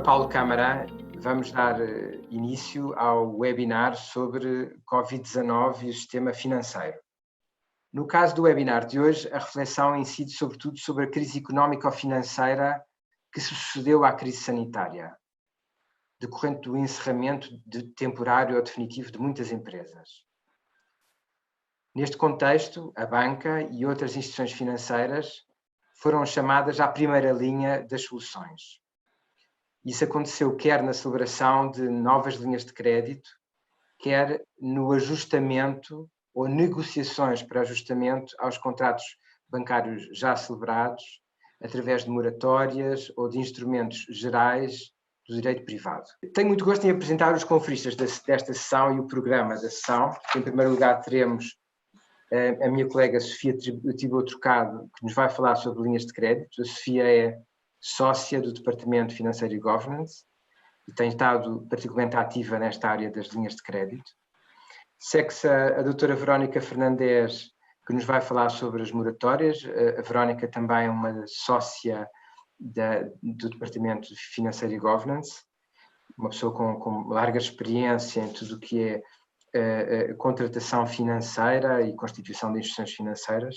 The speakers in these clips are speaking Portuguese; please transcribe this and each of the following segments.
Paulo Câmara, vamos dar início ao webinar sobre Covid-19 e o sistema financeiro. No caso do webinar de hoje, a reflexão incide sobretudo sobre a crise económico-financeira que sucedeu à crise sanitária, decorrente do encerramento temporário ou definitivo de muitas empresas. Neste contexto, a banca e outras instituições financeiras foram chamadas à primeira linha das soluções. Isso aconteceu quer na celebração de novas linhas de crédito, quer no ajustamento ou negociações para ajustamento aos contratos bancários já celebrados, através de moratórias ou de instrumentos gerais do direito privado. Tenho muito gosto em apresentar os conferistas desta sessão e o programa da sessão. Em primeiro lugar, teremos a minha colega Sofia Tibou Trocado, que nos vai falar sobre linhas de crédito. A Sofia é sócia do Departamento Financeiro e Governance e tem estado particularmente ativa nesta área das linhas de crédito. Segue-se a doutora Verónica Fernandes, que nos vai falar sobre as moratórias. A Verónica também é uma sócia do Departamento Financeiro e Governance, uma pessoa com larga experiência em tudo o que é contratação financeira e constituição de instituições financeiras.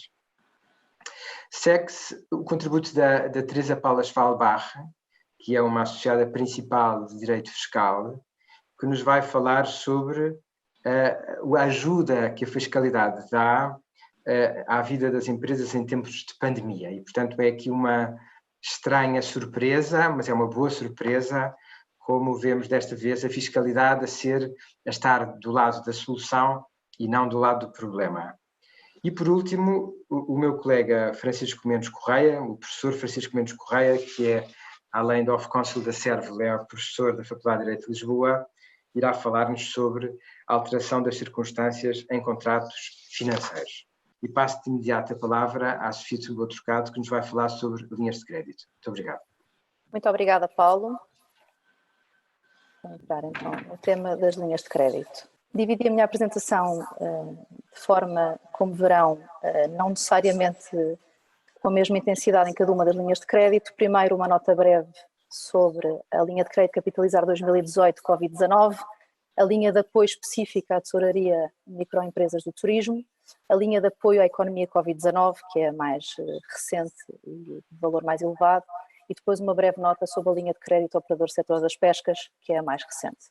Segue-se o contributo da Teresa Paula Schwalbach, que é uma associada principal de Direito Fiscal, que nos vai falar sobre a ajuda que a fiscalidade dá à vida das empresas em tempos de pandemia. E, portanto, é aqui uma estranha surpresa, mas é uma boa surpresa, como vemos desta vez a fiscalidade a estar do lado da solução e não do lado do problema. E, por último, o meu colega Francisco Mendes Correia, o professor Francisco Mendes Correia, que é, além do Off-Consul da CERVEL, é o professor da Faculdade de Direito de Lisboa, irá falar-nos sobre a alteração das circunstâncias em contratos financeiros. E passo de imediato a palavra à Sofia Tibou Trocado, que nos vai falar sobre linhas de crédito. Muito obrigado. Muito obrigada, Paulo. Vou entrar então no tema das linhas de crédito. Dividi a minha apresentação de forma, como verão, não necessariamente com a mesma intensidade em cada uma das linhas de crédito. Primeiro, uma nota breve sobre a linha de crédito Capitalizar 2018 Covid-19, a linha de apoio específica à tesouraria microempresas do turismo, a linha de apoio à economia Covid-19, que é a mais recente e de valor mais elevado, e depois uma breve nota sobre a linha de crédito Operador Setor das Pescas, que é a mais recente.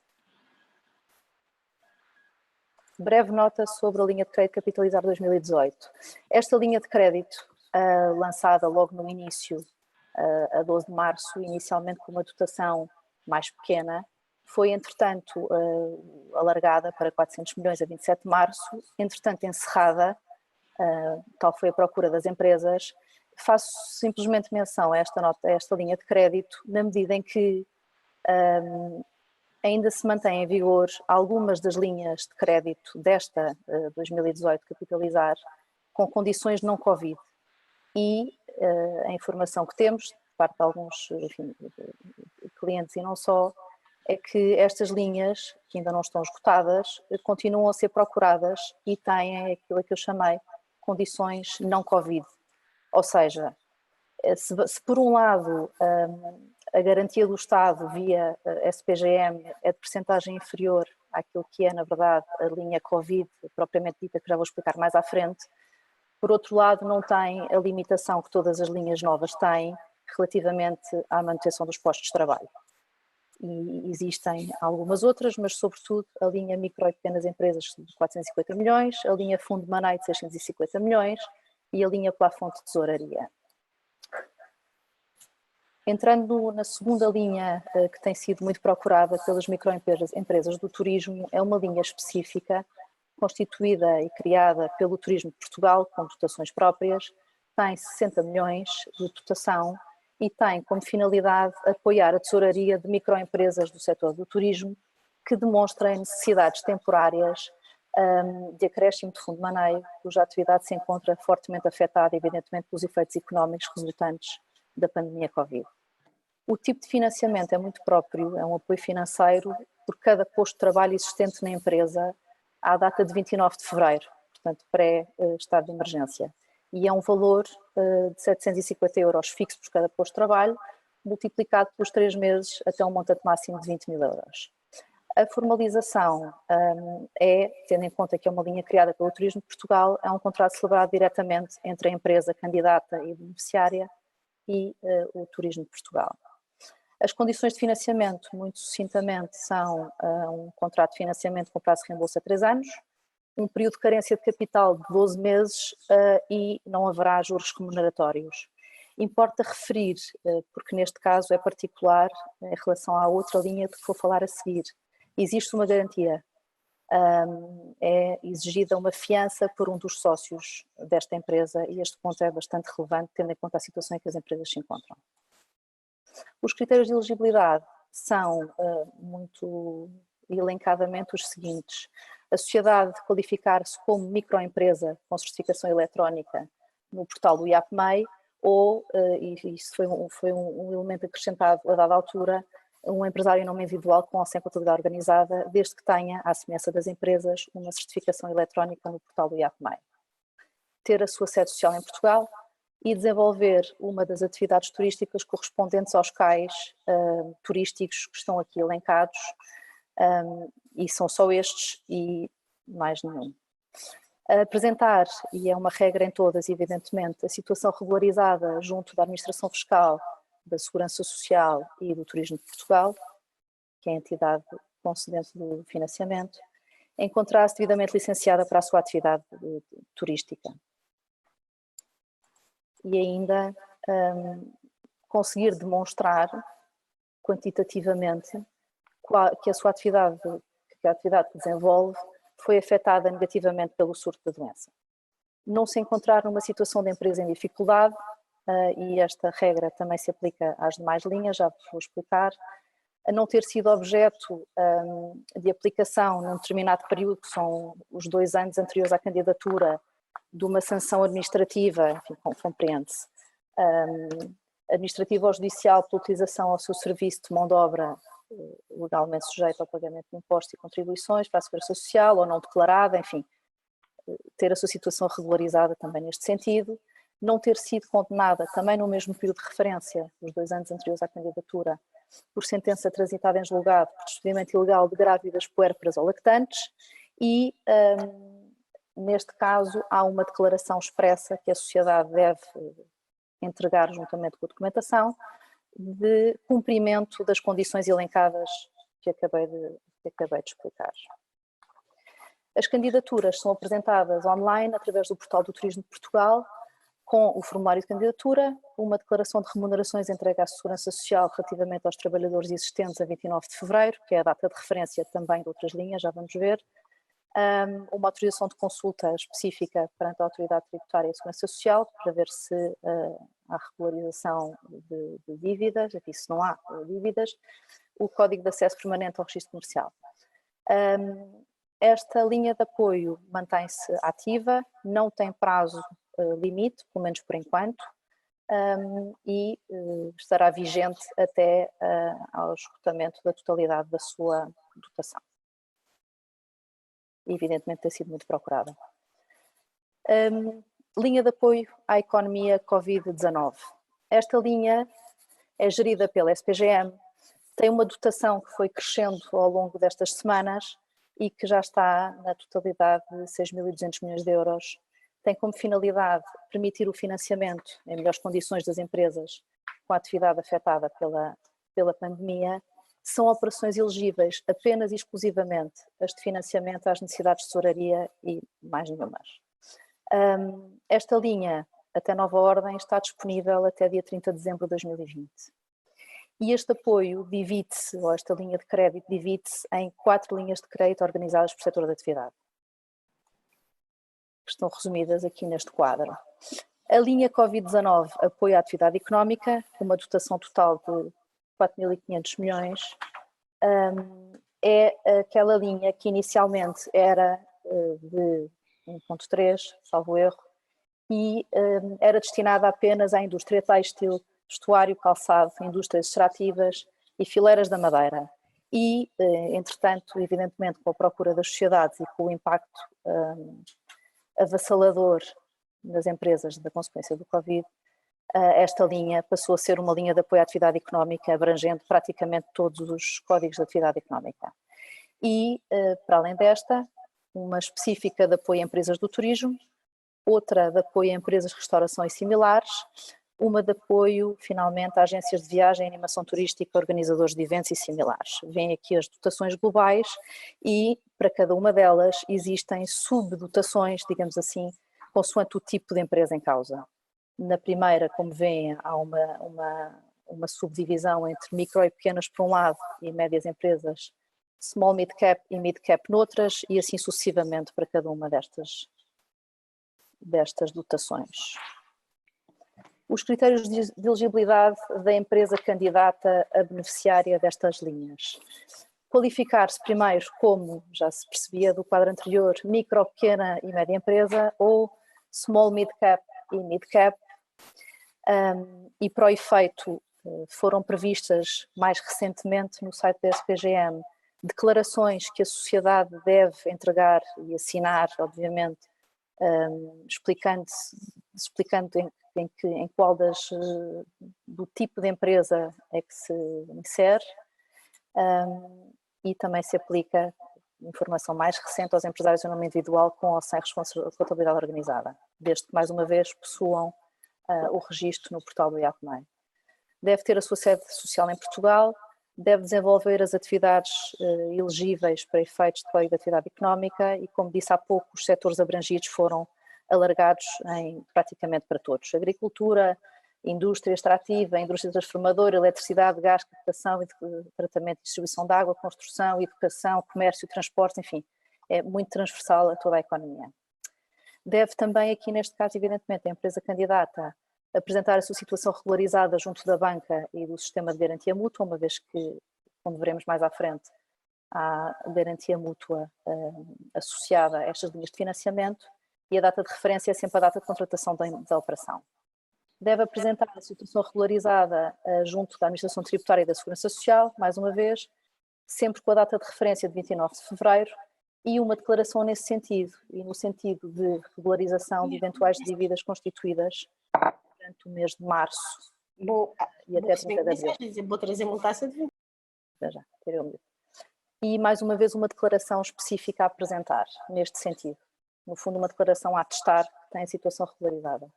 Breve nota sobre a linha de crédito Capitalizar 2018. Esta linha de crédito, lançada logo no início, a 12 de março, inicialmente com uma dotação mais pequena, foi, entretanto, alargada para 400 milhões a 27 de março, entretanto encerrada, tal foi a procura das empresas. Faço simplesmente menção a esta linha de crédito, na medida em que ainda se mantém em vigor algumas das linhas de crédito desta 2018 Capitalizar com condições não Covid. E a informação que temos, de parte de alguns clientes e não só, é que estas linhas, que ainda não estão esgotadas, continuam a ser procuradas e têm aquilo que eu chamei condições não Covid. Ou seja, se por um lado a garantia do Estado via SPGM é de percentagem inferior àquilo que é, na verdade, a linha Covid, propriamente dita, que já vou explicar mais à frente, por outro lado não tem a limitação que todas as linhas novas têm relativamente à manutenção dos postos de trabalho. E existem algumas outras, mas sobretudo a linha micro e pequenas empresas de 450 milhões, a linha fundo de maneio de 650 milhões e a linha plafond de tesouraria. Entrando na segunda linha, que tem sido muito procurada pelas microempresas do turismo, é uma linha específica, constituída e criada pelo Turismo de Portugal, com dotações próprias, tem 60 milhões de dotação e tem como finalidade apoiar a tesouraria de microempresas do setor do turismo que demonstrem necessidades temporárias de acréscimo de fundo de maneio, cuja atividade se encontra fortemente afetada, evidentemente, pelos efeitos económicos resultantes da pandemia Covid. O tipo de financiamento é muito próprio, é um apoio financeiro por cada posto de trabalho existente na empresa à data de 29 de fevereiro, portanto pré-estado de emergência. E é um valor de 750 € fixo por cada posto de trabalho, multiplicado pelos 3 meses até um montante máximo de 20.000 euros. A formalização é, tendo em conta que é uma linha criada pelo Turismo de Portugal, é um contrato celebrado diretamente entre a empresa candidata e beneficiária e o Turismo de Portugal. As condições de financiamento, muito sucintamente, são um contrato de financiamento com prazo de reembolso a 3 anos, um período de carência de capital de 12 meses e não haverá juros remuneratórios. Importa referir, porque neste caso é particular em relação à outra linha de que vou falar a seguir, existe uma garantia, é exigida uma fiança por um dos sócios desta empresa e este ponto é bastante relevante tendo em conta a situação em que as empresas se encontram. Os critérios de elegibilidade são muito elencadamente os seguintes: a sociedade qualificar-se como microempresa com certificação eletrónica no portal do IAPMEI ou, e isso foi um elemento acrescentado a dada altura, um empresário não individual com ou sem contabilidade organizada, desde que tenha, à semelhança das empresas, uma certificação eletrónica no portal do IAPMEI. Ter a sua sede social em Portugal e desenvolver uma das atividades turísticas correspondentes aos cais turísticos que estão aqui elencados, e são só estes e mais nenhum. Apresentar, e é uma regra em todas, evidentemente, a situação regularizada junto da Administração Fiscal, da Segurança Social e do Turismo de Portugal, que é a entidade concedente do financiamento, encontrar-se devidamente licenciada para a sua atividade turística. E ainda conseguir demonstrar quantitativamente que a sua atividade, que a atividade que desenvolve foi afetada negativamente pelo surto da doença. Não se encontrar numa situação de empresa em dificuldade, e esta regra também se aplica às demais linhas, já vos vou explicar, a não ter sido objeto de aplicação num determinado período, que são os 2 anos anteriores à candidatura, de uma sanção administrativa, enfim, compreende-se, administrativa ou judicial pela utilização ao seu serviço de mão de obra legalmente sujeita ao pagamento de impostos e contribuições para a Segurança Social ou não declarada, enfim, ter a sua situação regularizada também neste sentido, não ter sido condenada também no mesmo período de referência, os 2 anos anteriores à candidatura, por sentença transitada em julgado por despedimento ilegal de grávidas, puérperas ou lactantes e, neste caso, há uma declaração expressa que a sociedade deve entregar juntamente com a documentação de cumprimento das condições elencadas que acabei de explicar. As candidaturas são apresentadas online através do portal do Turismo de Portugal, com o formulário de candidatura, uma declaração de remunerações entregue à Segurança Social relativamente aos trabalhadores existentes a 29 de fevereiro, que é a data de referência também de outras linhas, já vamos ver, uma autorização de consulta específica perante a Autoridade Tributária e Segurança Social, para ver se há regularização de dívidas, aqui se não há dívidas, o Código de Acesso Permanente ao Registro Comercial. Esta linha de apoio mantém-se ativa, não tem prazo limite, pelo menos por enquanto, e estará vigente até ao esgotamento da totalidade da sua dotação. Evidentemente tem sido muito procurada. Linha de apoio à economia Covid-19. Esta linha é gerida pela SPGM, tem uma dotação que foi crescendo ao longo destas semanas e que já está na totalidade de 6.200 milhões de euros. Tem como finalidade permitir o financiamento em melhores condições das empresas com a atividade afetada pela pandemia. São operações elegíveis apenas e exclusivamente as de financiamento às necessidades de tesouraria e mais nenhumas. Esta linha, até nova ordem, está disponível até dia 30 de dezembro de 2020. E este apoio divide-se, ou esta linha de crédito divide-se em 4 linhas de crédito organizadas por setor de atividade, que estão resumidas aqui neste quadro. A linha Covid-19 apoia a atividade económica, com uma dotação total de 4.500 milhões, é aquela linha que inicialmente era de 1.3, salvo erro, e era destinada apenas à indústria têxtil, vestuário, calçado, indústrias extrativas e fileiras da madeira. E, entretanto, evidentemente, com a procura das sociedades e com o impacto avassalador das empresas da consequência do Covid, esta linha passou a ser uma linha de apoio à atividade económica, abrangendo praticamente todos os códigos de atividade económica. E, para além desta, uma específica de apoio a empresas do turismo, outra de apoio a empresas de restauração e similares, uma de apoio, finalmente, a agências de viagem, animação turística, organizadores de eventos e similares. Vêm aqui as dotações globais e, para cada uma delas, existem subdotações, digamos assim, consoante o tipo de empresa em causa. Na primeira, como veem, há uma subdivisão entre micro e pequenas por um lado e médias empresas, small mid cap e mid cap noutras, e assim sucessivamente para cada uma destas dotações. Os critérios de elegibilidade da empresa candidata a beneficiária destas linhas. Qualificar-se primeiro como, já se percebia do quadro anterior, micro, pequena e média empresa, ou small mid cap e mid cap, e para o efeito foram previstas mais recentemente no site da SPGM declarações que a sociedade deve entregar e assinar, obviamente, explicando em qual do tipo de empresa é que se insere, e também se aplica informação mais recente aos empresários em nome individual com ou sem responsabilidade organizada, desde que, mais uma vez, possuam o registro no portal do IAPMEI. Deve ter a sua sede social em Portugal, deve desenvolver as atividades elegíveis para efeitos de Código de Atividade Económica e, como disse há pouco, os setores abrangidos foram alargados praticamente para todos. Agricultura, indústria extrativa, indústria transformadora, eletricidade, gás, captação e tratamento e distribuição de água, construção, educação, comércio, transporte, enfim, é muito transversal a toda a economia. Deve também, aqui neste caso, evidentemente, a empresa candidata apresentar a sua situação regularizada junto da banca e do sistema de garantia mútua, uma vez que, como veremos mais à frente, há garantia mútua associada a estas linhas de financiamento, e a data de referência é sempre a data de contratação da operação. Deve apresentar a situação regularizada junto da Administração Tributária e da Segurança Social, mais uma vez, sempre com a data de referência de 29 de fevereiro, e uma declaração nesse sentido, e no sentido de regularização de eventuais dívidas constituídas durante o mês de março e até 30 de abril. Vou trazer uma taça de vinho. Já, e, mais uma vez, uma declaração específica a apresentar, neste sentido. No fundo, uma declaração a atestar que tem a situação regularizada.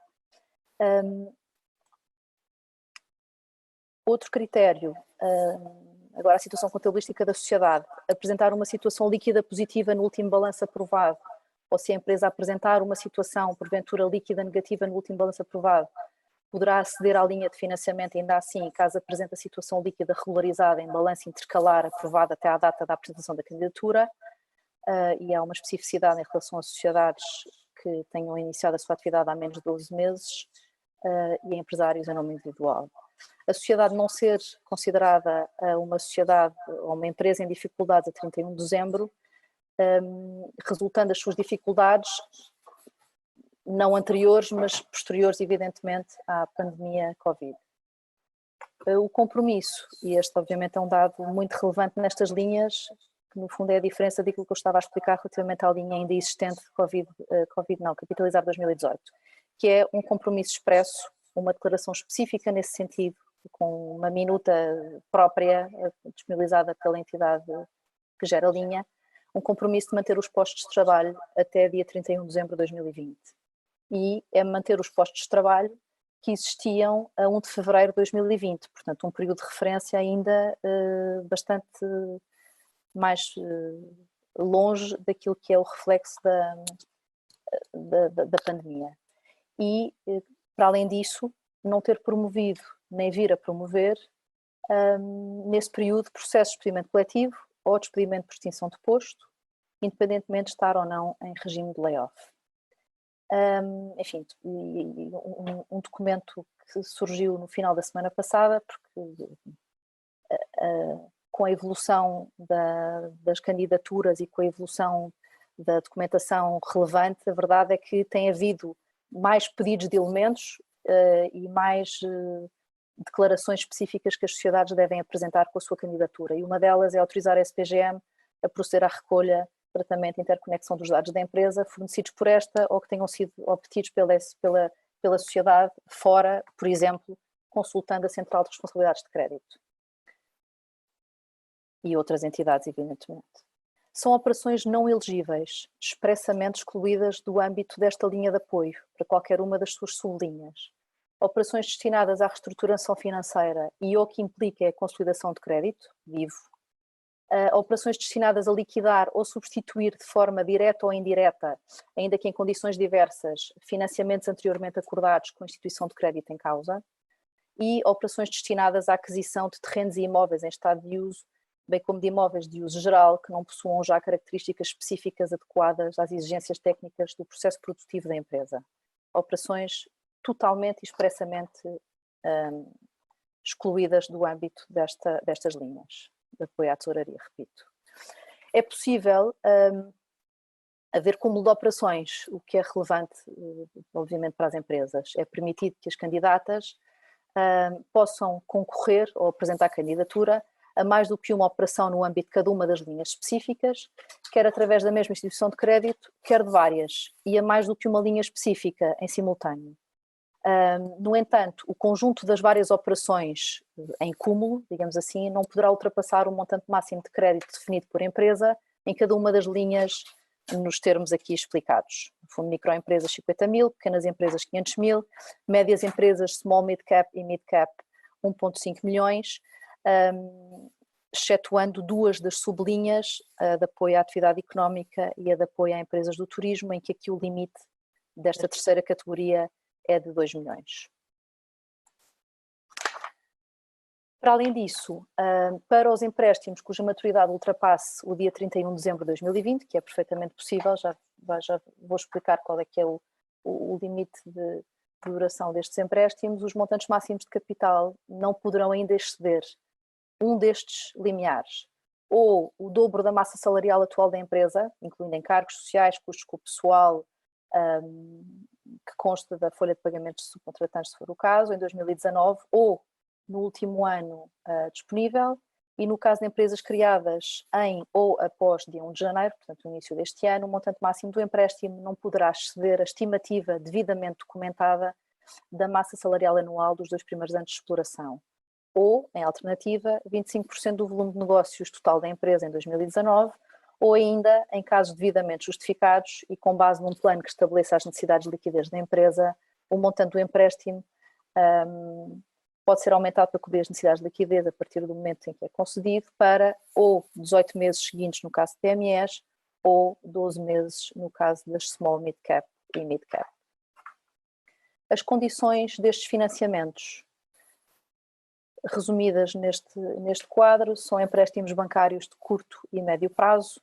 Outro critério, agora a situação contabilística da sociedade, apresentar uma situação líquida positiva no último balanço aprovado, ou se a empresa apresentar uma situação, porventura, líquida negativa no último balanço aprovado, poderá aceder à linha de financiamento, ainda assim, caso apresente a situação líquida regularizada em balanço intercalar aprovado até à data da apresentação da candidatura, e há uma especificidade em relação a sociedades que tenham iniciado a sua atividade há menos de 12 meses e a empresários em nome individual. A sociedade não ser considerada uma sociedade ou uma empresa em dificuldades a 31 de dezembro, resultando as suas dificuldades não anteriores, mas posteriores, evidentemente, à pandemia Covid. O compromisso, e este obviamente é um dado muito relevante nestas linhas, que no fundo é a diferença daquilo que eu estava a explicar relativamente à linha ainda existente de Capitalizar 2018, que é um compromisso expresso, uma declaração específica nesse sentido, com uma minuta própria disponibilizada pela entidade que gera a linha, um compromisso de manter os postos de trabalho até dia 31 de dezembro de 2020. E é manter os postos de trabalho que existiam a 1 de fevereiro de 2020, portanto um período de referência ainda bastante mais longe daquilo que é o reflexo da pandemia. E, para além disso, não ter promovido, nem vir a promover, nesse período, processo de despedimento coletivo ou despedimento por extinção de posto, independentemente de estar ou não em regime de layoff. Enfim, um documento que surgiu no final da semana passada, porque com a evolução das candidaturas e com a evolução da documentação relevante, a verdade é que tem havido mais pedidos de elementos e mais declarações específicas que as sociedades devem apresentar com a sua candidatura. E uma delas é autorizar a SPGM a proceder à recolha, tratamento e interconexão dos dados da empresa fornecidos por esta ou que tenham sido obtidos pela pela sociedade fora, por exemplo, consultando a Central de Responsabilidades de Crédito e outras entidades, evidentemente. São operações não elegíveis, expressamente excluídas do âmbito desta linha de apoio, para qualquer uma das suas sublinhas. Operações destinadas à reestruturação financeira e ou que implica a consolidação de crédito, vivo. Operações destinadas a liquidar ou substituir de forma direta ou indireta, ainda que em condições diversas, financiamentos anteriormente acordados com a instituição de crédito em causa. E operações destinadas à aquisição de terrenos e imóveis em estado de uso, bem como de imóveis de uso geral que não possuam já características específicas adequadas às exigências técnicas do processo produtivo da empresa. Operações totalmente e expressamente excluídas do âmbito destas linhas de apoio à tesouraria, repito. É possível haver cúmulo de operações, o que é relevante, obviamente, para as empresas. É permitido que as candidatas possam concorrer ou apresentar candidatura a mais do que uma operação no âmbito de cada uma das linhas específicas, quer através da mesma instituição de crédito, quer de várias, e a mais do que uma linha específica em simultâneo. No entanto, o conjunto das várias operações em cúmulo, digamos assim, não poderá ultrapassar o montante máximo de crédito definido por empresa em cada uma das linhas nos termos aqui explicados. No fundo, microempresas 50 mil, pequenas empresas 500 mil, médias empresas small mid cap e mid cap 1,5 milhões, excetuando duas das sublinhas, a de apoio à atividade económica e a de apoio a empresas do turismo, em que aqui o limite desta terceira categoria é de 2 milhões. Para além disso, para os empréstimos cuja maturidade ultrapasse o dia 31 de dezembro de 2020, que é perfeitamente possível, já vou explicar qual é que é o limite de duração destes empréstimos, os montantes máximos de capital não poderão ainda exceder um destes limiares, ou o dobro da massa salarial atual da empresa, incluindo encargos sociais, custos com o pessoal, que consta da folha de pagamentos de subcontratantes, se for o caso, em 2019, ou no último ano disponível, e no caso de empresas criadas em ou após dia 1 de janeiro, portanto, no início deste ano, o montante máximo do empréstimo não poderá exceder a estimativa devidamente documentada da massa salarial anual dos 2 primeiros anos de exploração, ou, em alternativa, 25% do volume de negócios total da empresa em 2019, ou ainda, em casos devidamente justificados e com base num plano que estabeleça as necessidades de liquidez da empresa, o montante do empréstimo pode ser aumentado para cobrir as necessidades de liquidez a partir do momento em que é concedido para ou 18 meses seguintes no caso de PMEs ou 12 meses no caso das small mid cap e mid cap. As condições destes financiamentos, resumidas neste quadro, são empréstimos bancários de curto e médio prazo,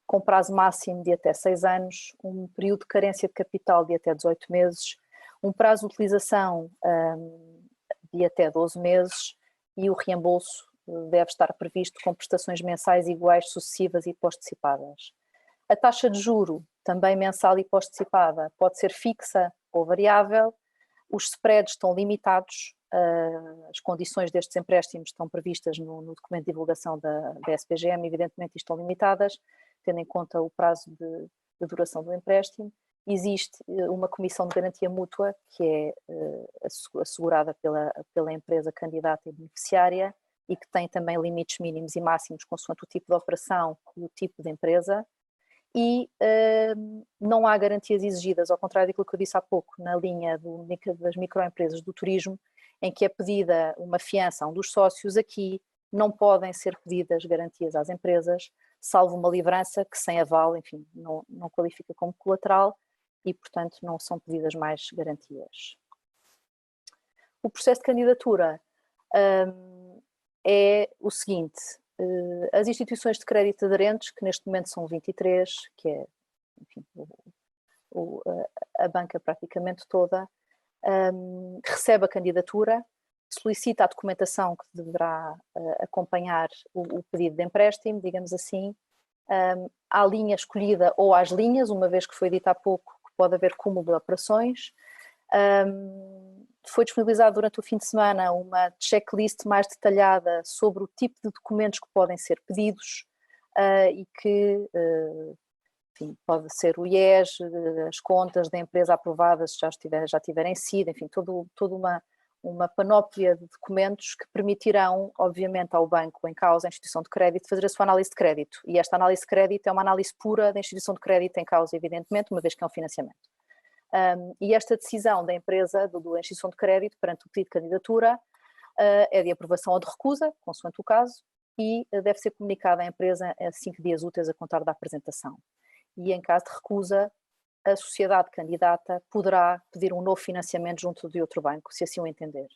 com prazo máximo de até 6 anos, um período de carência de capital de até 18 meses, um prazo de utilização de até 12 meses e o reembolso deve estar previsto com prestações mensais iguais, sucessivas e pós-antecipadas. A taxa de juro, também mensal e pós-antecipada, pode ser fixa ou variável, os spreads estão limitados, as condições destes empréstimos estão previstas no documento de divulgação da SPGM, evidentemente estão limitadas, tendo em conta o prazo de duração do empréstimo. Existe uma comissão de garantia mútua que é assegurada pela empresa candidata e beneficiária e que tem também limites mínimos e máximos consoante o tipo de operação e o tipo de empresa, e não há garantias exigidas, ao contrário daquilo que eu disse há pouco, na linha das microempresas do turismo, em que é pedida uma fiança a um dos sócios. Aqui não podem ser pedidas garantias às empresas, salvo uma livrança que sem aval, enfim, não qualifica como colateral e, portanto, não são pedidas mais garantias. O processo de candidatura é o seguinte: as instituições de crédito aderentes, que neste momento são 23, que é, enfim, a banca praticamente toda, recebe a candidatura, solicita a documentação que deverá acompanhar o pedido de empréstimo, digamos assim. Há a linha escolhida ou às linhas, uma vez que foi dito há pouco que pode haver cúmulo de operações. Foi disponibilizado durante o fim de semana uma checklist mais detalhada sobre o tipo de documentos que podem ser pedidos e que enfim, pode ser o IES, as contas da empresa aprovadas se já tiverem sido, enfim, toda uma panóplia de documentos que permitirão, obviamente, ao banco em causa, à instituição de crédito, fazer a sua análise de crédito. E esta análise de crédito é uma análise pura da instituição de crédito em causa, evidentemente, uma vez que é um financiamento. E esta decisão da empresa, da instituição de crédito, perante o pedido de candidatura, é de aprovação ou de recusa, consoante o caso, e deve ser comunicada à empresa a 5 dias úteis a contar da apresentação. E em caso de recusa, a sociedade candidata poderá pedir um novo financiamento junto de outro banco, se assim o entender.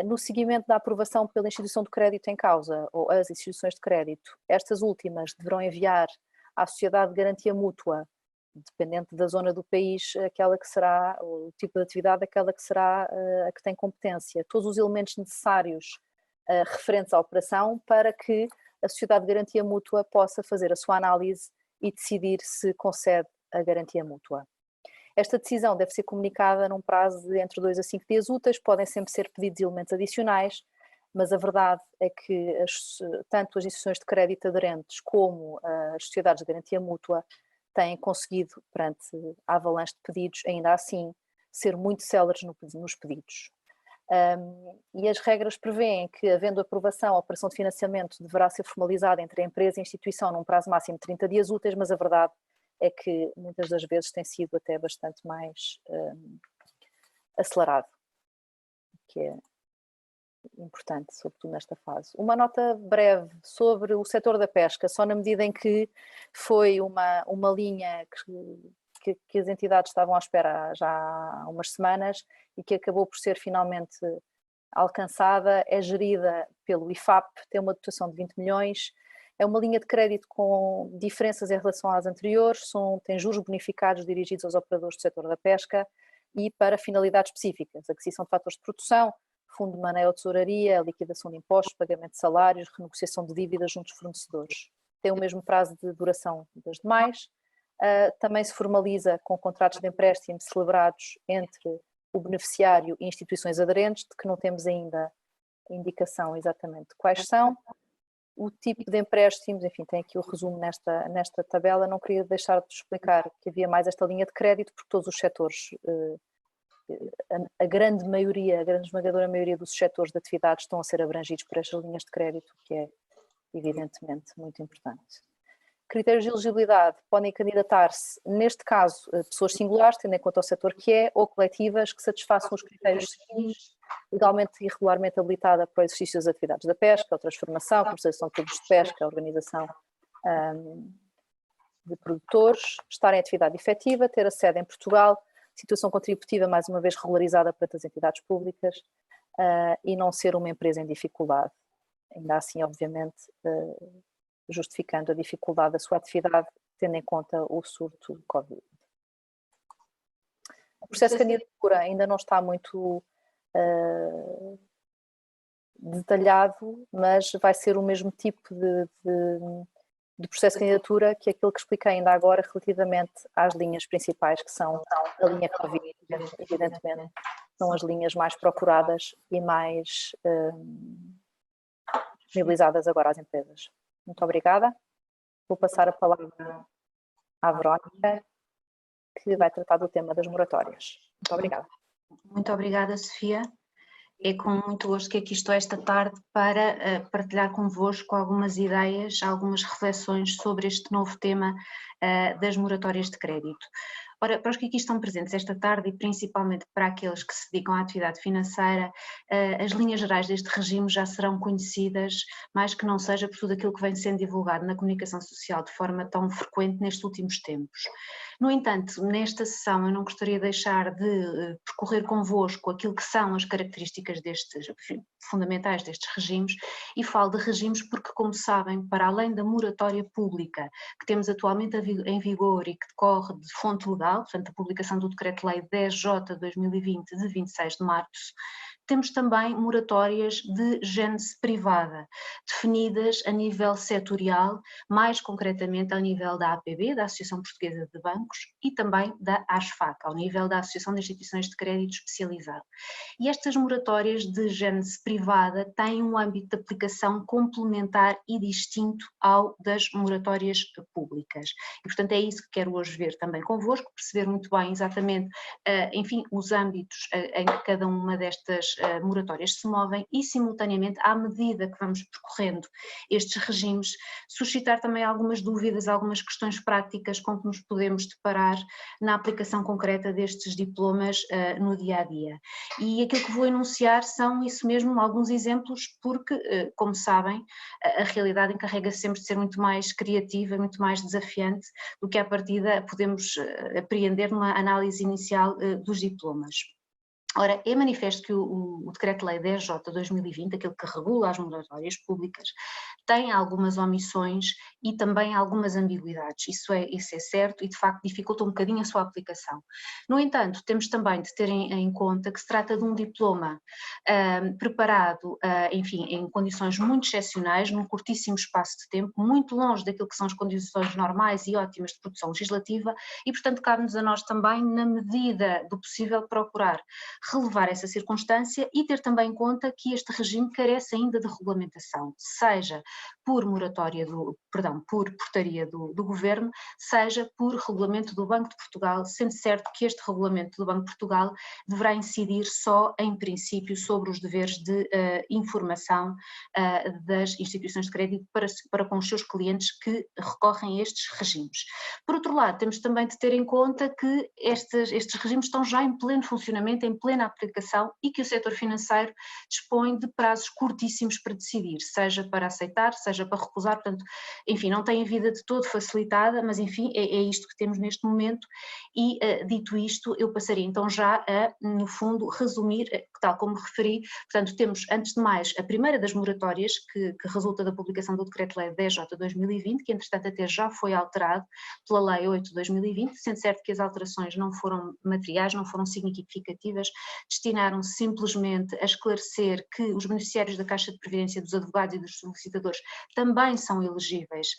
No seguimento da aprovação pela instituição de crédito em causa, ou as instituições de crédito, estas últimas deverão enviar à sociedade de garantia mútua, dependente da zona do país, aquela que será, o tipo de atividade, aquela que será a que tem competência, todos os elementos necessários referentes à operação para que a sociedade de garantia mútua possa fazer a sua análise e decidir se concede a garantia mútua. Esta decisão deve ser comunicada num prazo de entre 2 a 5 dias úteis, podem sempre ser pedidos elementos adicionais, mas a verdade é que tanto as instituições de crédito aderentes como as sociedades de garantia mútua têm conseguido, perante a avalanche de pedidos, ainda assim, ser muito céleres nos pedidos. E as regras prevêem que, havendo aprovação, a operação de financiamento deverá ser formalizada entre a empresa e a instituição num prazo máximo de 30 dias úteis, mas a verdade é que muitas das vezes tem sido até bastante mais acelerado, o que é importante, sobretudo nesta fase. Uma nota breve sobre o setor da pesca, só na medida em que foi uma linha que as entidades estavam à espera já há umas semanas e que acabou por ser finalmente alcançada, é gerida pelo IFAP, tem uma dotação de 20 milhões, é uma linha de crédito com diferenças em relação às anteriores, tem juros bonificados dirigidos aos operadores do setor da pesca e para finalidades específicas, aquisição de fatores de produção, fundo de maneio ou tesouraria, liquidação de impostos, pagamento de salários, renegociação de dívidas junto dos fornecedores. Tem o mesmo prazo de duração das demais. Também se formaliza com contratos de empréstimo celebrados entre o beneficiário e instituições aderentes, de que não temos ainda indicação exatamente quais são. O tipo de empréstimos, enfim, tem aqui o resumo nesta tabela, não queria deixar de explicar que havia mais esta linha de crédito, porque todos os setores, a grande esmagadora maioria dos setores de atividades estão a ser abrangidos por estas linhas de crédito, que é evidentemente muito importante. Critérios de elegibilidade podem candidatar-se, neste caso, pessoas singulares, tendo em conta o setor que é, ou coletivas que satisfaçam os critérios seguintes, legalmente e regularmente habilitada para o exercício das atividades da pesca, a transformação, comercialização de produtos de pesca, a organização de produtores, estar em atividade efetiva, ter a sede em Portugal, situação contributiva, mais uma vez, regularizada perante as entidades públicas e não ser uma empresa em dificuldade. Ainda assim, obviamente, justificando a dificuldade da sua atividade, tendo em conta o surto de Covid. O processo de candidatura ainda não está muito detalhado, mas vai ser o mesmo tipo de processo de candidatura que aquilo que expliquei ainda agora relativamente às linhas principais, que são a linha Covid, evidentemente, são as linhas mais procuradas e mais disponibilizadas agora às empresas. Muito obrigada. Vou passar a palavra à Verónica, que vai tratar do tema das moratórias. Muito obrigada. Muito obrigada, Sofia. É com muito gosto que aqui estou esta tarde para partilhar convosco algumas ideias, algumas reflexões sobre este novo tema das moratórias de crédito. Ora, para os que aqui estão presentes esta tarde e principalmente para aqueles que se dedicam à atividade financeira, as linhas gerais deste regime já serão conhecidas, mais que não seja por tudo aquilo que vem sendo divulgado na comunicação social de forma tão frequente nestes últimos tempos. No entanto, nesta sessão eu não gostaria de deixar de percorrer convosco aquilo que são as características fundamentais destes regimes, e falo de regimes porque, como sabem, para além da moratória pública que temos atualmente em vigor e que decorre de fonte legal, portanto a publicação do Decreto-Lei 10J/2020 de 26 de março, temos também moratórias de gênese privada, definidas a nível setorial, mais concretamente ao nível da APB, da Associação Portuguesa de Bancos, e também da ASFAC, ao nível da Associação de Instituições de Crédito Especializado. E estas moratórias de gênese privada têm um âmbito de aplicação complementar e distinto ao das moratórias públicas. E, portanto, é isso que quero hoje ver também convosco, perceber muito bem exatamente, enfim, os âmbitos em que cada uma destas moratórias se movem e, simultaneamente, à medida que vamos percorrendo estes regimes, suscitar também algumas dúvidas, algumas questões práticas com que nos podemos deparar na aplicação concreta destes diplomas no dia-a-dia. E aquilo que vou enunciar são isso mesmo, alguns exemplos, porque, como sabem, a realidade encarrega sempre de ser muito mais criativa, muito mais desafiante do que à partida podemos apreender numa análise inicial dos diplomas. Ora, é manifesto que o Decreto-Lei 10/2020, aquele que regula as moratórias públicas, tem algumas omissões e também algumas ambiguidades, isso é certo e de facto dificulta um bocadinho a sua aplicação. No entanto, temos também de ter em conta que se trata de um diploma preparado, enfim, em condições muito excepcionais, num curtíssimo espaço de tempo, muito longe daquilo que são as condições normais e ótimas de produção legislativa e, portanto, cabe-nos a nós também, na medida do possível, procurar relevar essa circunstância e ter também em conta que este regime carece ainda de regulamentação, seja por por portaria do Governo, seja por regulamento do Banco de Portugal, sendo certo que este regulamento do Banco de Portugal deverá incidir só, em princípio, sobre os deveres de informação das instituições de crédito para com os seus clientes que recorrem a estes regimes. Por outro lado, temos também de ter em conta que estes regimes estão já em pleno funcionamento, em plena aplicação e que o setor financeiro dispõe de prazos curtíssimos para decidir, seja para aceitar, seja para recusar, portanto, enfim, não tem a vida de todo facilitada, mas enfim, é isto que temos neste momento e, dito isto, eu passaria então já a, no fundo, resumir, tal como referi, portanto, temos, antes de mais, a primeira das moratórias que resulta da publicação do Decreto-Lei 10/2020, que entretanto até já foi alterado pela Lei 8/2020, sendo certo que as alterações não foram materiais, não foram significativas, destinaram-se simplesmente a esclarecer que os beneficiários da Caixa de Previdência, dos advogados e dos solicitadores também são elegíveis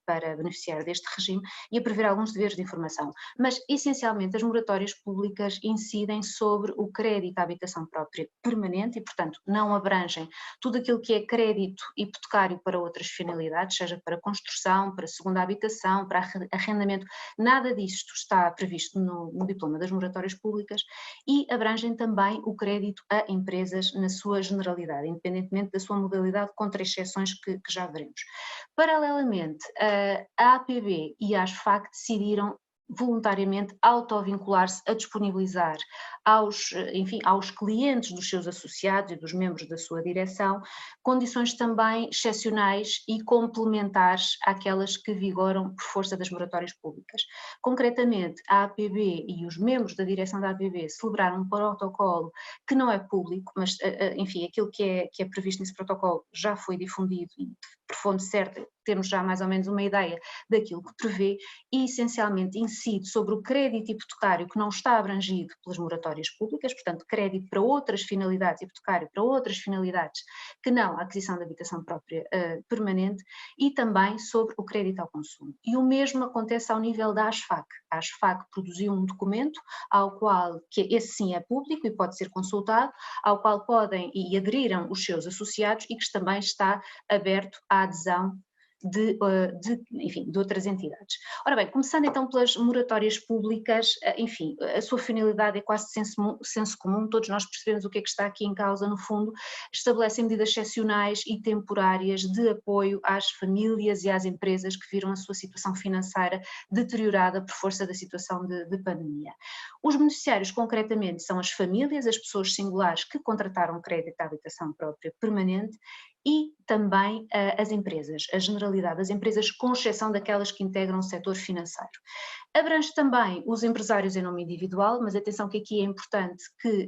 para beneficiar deste regime e a prever alguns deveres de informação. Mas, essencialmente, as moratórias públicas incidem sobre o crédito à habitação própria permanente e, portanto, não abrangem tudo aquilo que é crédito hipotecário para outras finalidades, seja para construção, para segunda habitação, para arrendamento, nada disto está previsto no diploma das moratórias públicas e abrangem também o crédito a empresas na sua generalidade, independentemente da sua modalidade, contra exceções que já veremos. Paralelamente, a APB e a ASFAC decidiram voluntariamente autovincular-se a disponibilizar aos clientes dos seus associados e dos membros da sua direção condições também excepcionais e complementares àquelas que vigoram por força das moratórias públicas. Concretamente, a APB e os membros da direção da APB celebraram um protocolo que não é público, mas enfim, aquilo que é previsto nesse protocolo já foi difundido e por fonte certa temos já mais ou menos uma ideia daquilo que prevê e essencialmente incide sobre o crédito hipotecário que não está abrangido pelas moratórias públicas, portanto crédito para outras finalidades, hipotecário para outras finalidades que não a aquisição de habitação própria permanente e também sobre o crédito ao consumo. E o mesmo acontece ao nível da ASFAC. A ASFAC produziu um documento ao qual, que esse sim é público e pode ser consultado, ao qual podem e aderiram os seus associados e que também está aberto à adesão de outras entidades. Ora bem, começando então pelas moratórias públicas, enfim, a sua finalidade é quase senso comum, todos nós percebemos o que é que está aqui em causa, no fundo, estabelecem medidas excepcionais e temporárias de apoio às famílias e às empresas que viram a sua situação financeira deteriorada por força da situação de pandemia. Os beneficiários, concretamente, são as famílias, as pessoas singulares que contrataram crédito à habitação própria permanente e também as empresas, a generalidade das empresas, com exceção daquelas que integram o setor financeiro. Abrange também os empresários em nome individual, mas atenção que aqui é importante que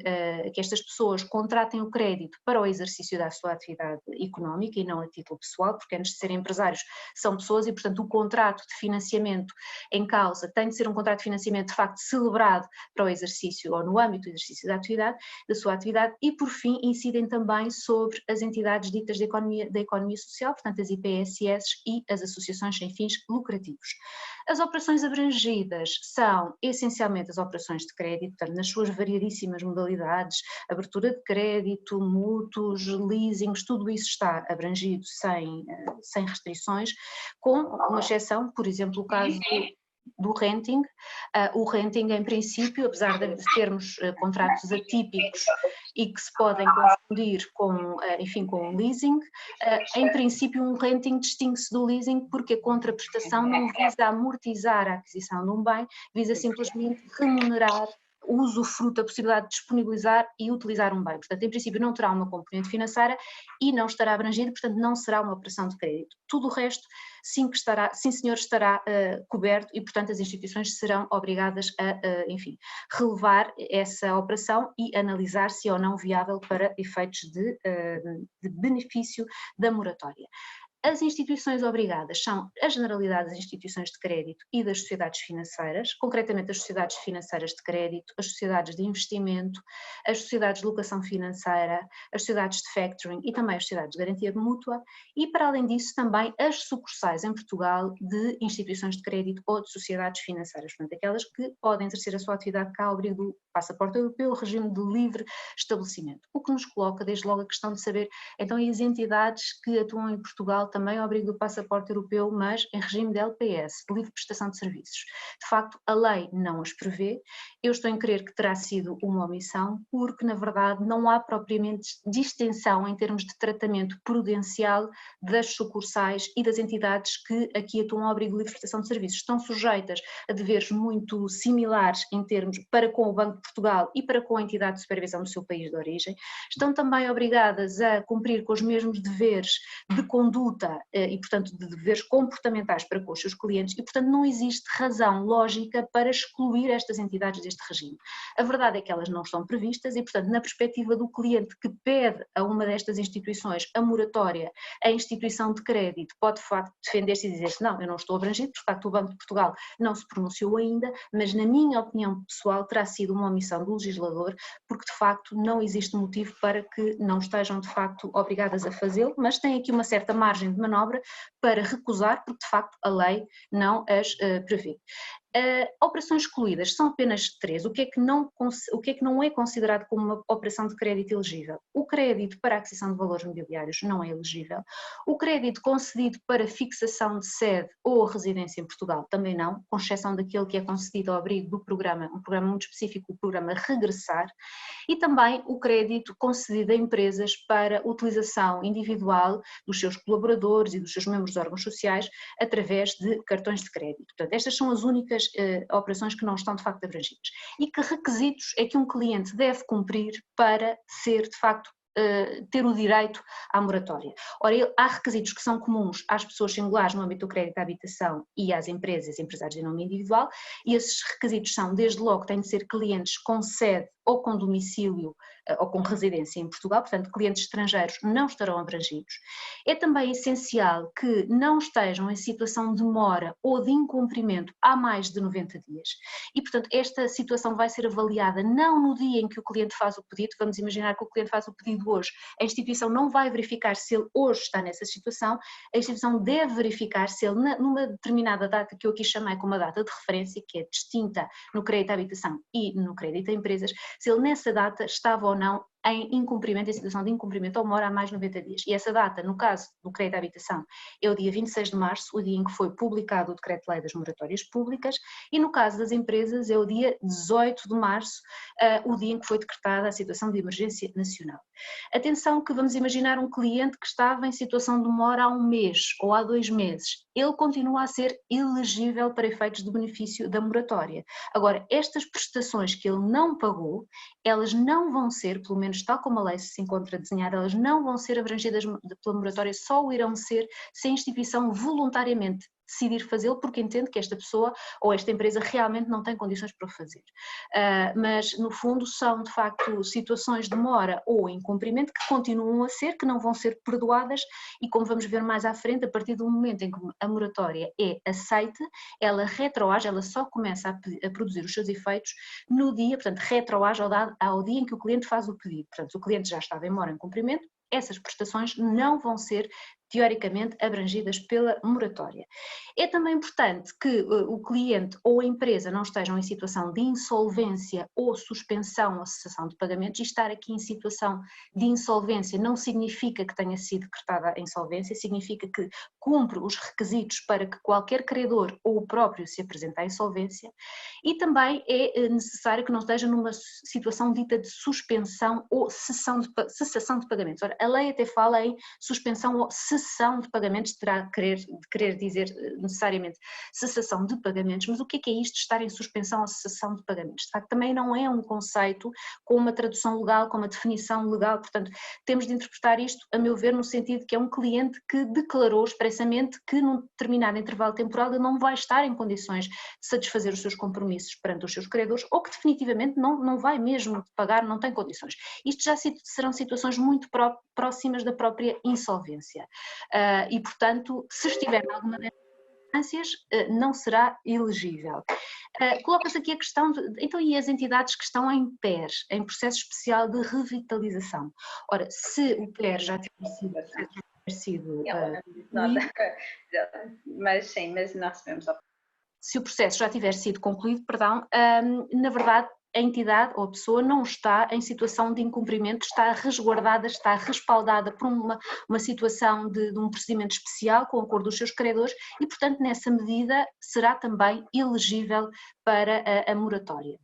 estas pessoas contratem o crédito para o exercício da sua atividade económica e não a título pessoal, porque antes de serem empresários são pessoas e, portanto, o contrato de financiamento em causa tem de ser um contrato de financiamento de facto celebrado para o exercício ou no âmbito do exercício da sua atividade e, por fim, incidem também sobre as entidades ditas da economia social, portanto, as IPSS e as associações sem fins lucrativos. As operações abrangidas são essencialmente as operações de crédito, portanto, nas suas variadíssimas modalidades, abertura de crédito, mútuos, leasings, tudo isso está abrangido sem restrições, com uma exceção, por exemplo, o caso do renting. O renting, em princípio, apesar de termos contratos atípicos e que se podem confundir com, enfim, com um leasing, em princípio um renting distingue-se do leasing porque a contraprestação não visa amortizar a aquisição de um bem, visa simplesmente remunerar o usufruto, a possibilidade de disponibilizar e utilizar um bem. Portanto, em princípio não terá uma componente financeira e não estará abrangido, portanto não será uma operação de crédito. Tudo o resto, sim senhor, estará coberto e, portanto, as instituições serão obrigadas a, enfim, relevar essa operação e analisar se é ou não viável para efeitos de benefício da moratória. As instituições obrigadas são a generalidade das instituições de crédito e das sociedades financeiras, concretamente as sociedades financeiras de crédito, as sociedades de investimento, as sociedades de locação financeira, as sociedades de factoring e também as sociedades de garantia mútua e, para além disso, também as sucursais em Portugal de instituições de crédito ou de sociedades financeiras, portanto, aquelas que podem exercer a sua atividade cá ao abrigo do passaporte europeu, regime de livre estabelecimento, o que nos coloca desde logo a questão de saber, então, e as entidades que atuam em Portugal também ao abrigo do passaporte europeu, mas em regime de LPS, de livre prestação de serviços. De facto, a lei não as prevê, eu estou em crer que terá sido uma omissão, porque na verdade não há propriamente distinção em termos de tratamento prudencial das sucursais e das entidades que aqui atuam ao abrigo de livre prestação de serviços. Estão sujeitas a deveres muito similares em termos para com o Banco de Portugal e para com a entidade de supervisão do seu país de origem, estão também obrigadas a cumprir com os mesmos deveres de conduta e, portanto, de deveres comportamentais para com os seus clientes e, portanto, não existe razão lógica para excluir estas entidades deste regime. A verdade é que elas não estão previstas e, portanto, na perspectiva do cliente que pede a uma destas instituições a moratória, a instituição de crédito pode, de facto, defender-se e dizer-se não, eu não estou abrangido, de facto o Banco de Portugal não se pronunciou ainda, mas na minha opinião pessoal terá sido uma omissão do legislador, porque de facto não existe motivo para que não estejam de facto obrigadas a fazê-lo, mas tem aqui uma certa margem de manobra para recusar, porque de facto a lei não as prevê. Operações excluídas são apenas 3, o que é que não é considerado como uma operação de crédito elegível? O crédito para a aquisição de valores mobiliários não é elegível, o crédito concedido para fixação de sede ou residência em Portugal também não, com exceção daquele que é concedido ao abrigo do programa, um programa muito específico, o programa Regressar, e também o crédito concedido a empresas para utilização individual dos seus colaboradores e dos seus membros de órgãos sociais através de cartões de crédito. Portanto, estas são as únicas operações que não estão de facto abrangidas. E que requisitos é que um cliente deve cumprir para ser de facto ter o direito à moratória? Ora, há requisitos que são comuns às pessoas singulares no âmbito do crédito à habitação e às empresas, empresários em nome individual, e esses requisitos são, desde logo, têm de ser clientes com sede ou com domicílio ou com residência em Portugal, portanto, clientes estrangeiros não estarão abrangidos. É também essencial que não estejam em situação de mora ou de incumprimento há mais de 90 dias e, portanto, esta situação vai ser avaliada não no dia em que o cliente faz o pedido, vamos imaginar que o cliente faz o pedido hoje, a instituição não vai verificar se ele hoje está nessa situação, a instituição deve verificar se ele, numa determinada data que eu aqui chamei como uma data de referência, que é distinta no crédito à habitação e no crédito a empresas, se ele nessa data estava ou não em incumprimento, em situação de incumprimento ou mora há mais de 90 dias. E essa data, no caso do crédito à habitação, é o dia 26 de março, o dia em que foi publicado o Decreto-Lei das Moratórias Públicas, e no caso das empresas é o dia 18 de março, o dia em que foi decretada a situação de emergência nacional. Atenção que vamos imaginar um cliente que estava em situação de mora há um mês ou há 2 meses, ele continua a ser elegível para efeitos de benefício da moratória. Agora, estas prestações que ele não pagou, elas não vão ser, pelo menos menos tal como a lei se encontra desenhada, elas não vão ser abrangidas pela moratória, só o irão ser se a instituição voluntariamente decidir fazê-lo porque entende que esta pessoa ou esta empresa realmente não tem condições para o fazer. Mas, no fundo, são de facto situações de demora ou incumprimento que continuam a ser, que não vão ser perdoadas e, como vamos ver mais à frente, a partir do momento em que a moratória é aceite, ela retroage, ela só começa a produzir os seus efeitos no dia, portanto, retroage ao dia em que o cliente faz o pedido. Portanto, o cliente já estava em mora em cumprimento, essas prestações não vão ser teoricamente abrangidas pela moratória. É também importante que o cliente ou a empresa não estejam em situação de insolvência ou suspensão ou cessação de pagamentos, e estar aqui em situação de insolvência não significa que tenha sido decretada a insolvência, significa que cumpre os requisitos para que qualquer credor ou o próprio se apresente à insolvência, e também é necessário que não esteja numa situação dita de suspensão ou cessação de pagamentos. Ora, a lei até fala em suspensão ou cessação de pagamentos, terá de querer dizer necessariamente cessação de pagamentos, mas o que é isto de estar em suspensão ou cessação de pagamentos? De facto, também não é um conceito com uma tradução legal, com uma definição legal, portanto, temos de interpretar isto, a meu ver, no sentido que é um cliente que declarou expressamente que num determinado intervalo temporal ele não vai estar em condições de satisfazer os seus compromissos perante os seus credores, ou que definitivamente não vai mesmo pagar, não tem condições. Isto já serão situações muito próximas da própria insolvência. E, portanto, se estiver em alguma destas circunstâncias, não será elegível. Coloca-se aqui a questão de, então, e as entidades que estão em PERs, em processo especial de revitalização? Ora, se o PER já tiver sido mas sim, mas nós recebemos se o processo já tiver sido concluído, perdão, na verdade a entidade ou a pessoa não está em situação de incumprimento, está resguardada, está respaldada por uma situação de um procedimento especial com o acordo dos seus credores e, portanto, nessa medida será também elegível para a moratória.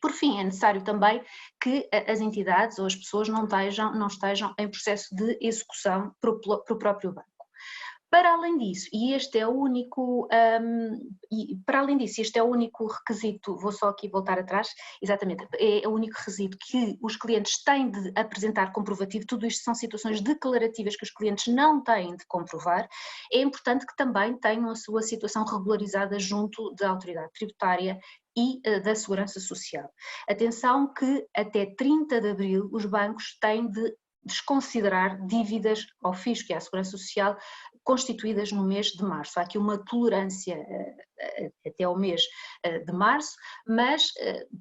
Por fim, é necessário também que as entidades ou as pessoas não estejam em processo de execução para o próprio banco. Para além disso, e este é o único, requisito, vou só aqui voltar atrás, exatamente, é o único requisito que os clientes têm de apresentar comprovativo, tudo isto são situações declarativas que os clientes não têm de comprovar, é importante que também tenham a sua situação regularizada junto da autoridade tributária e da Segurança Social. Atenção que até 30 de abril os bancos têm de desconsiderar dívidas ao fisco e à Segurança Social constituídas no mês de março. Há aqui uma tolerância até ao mês de março, mas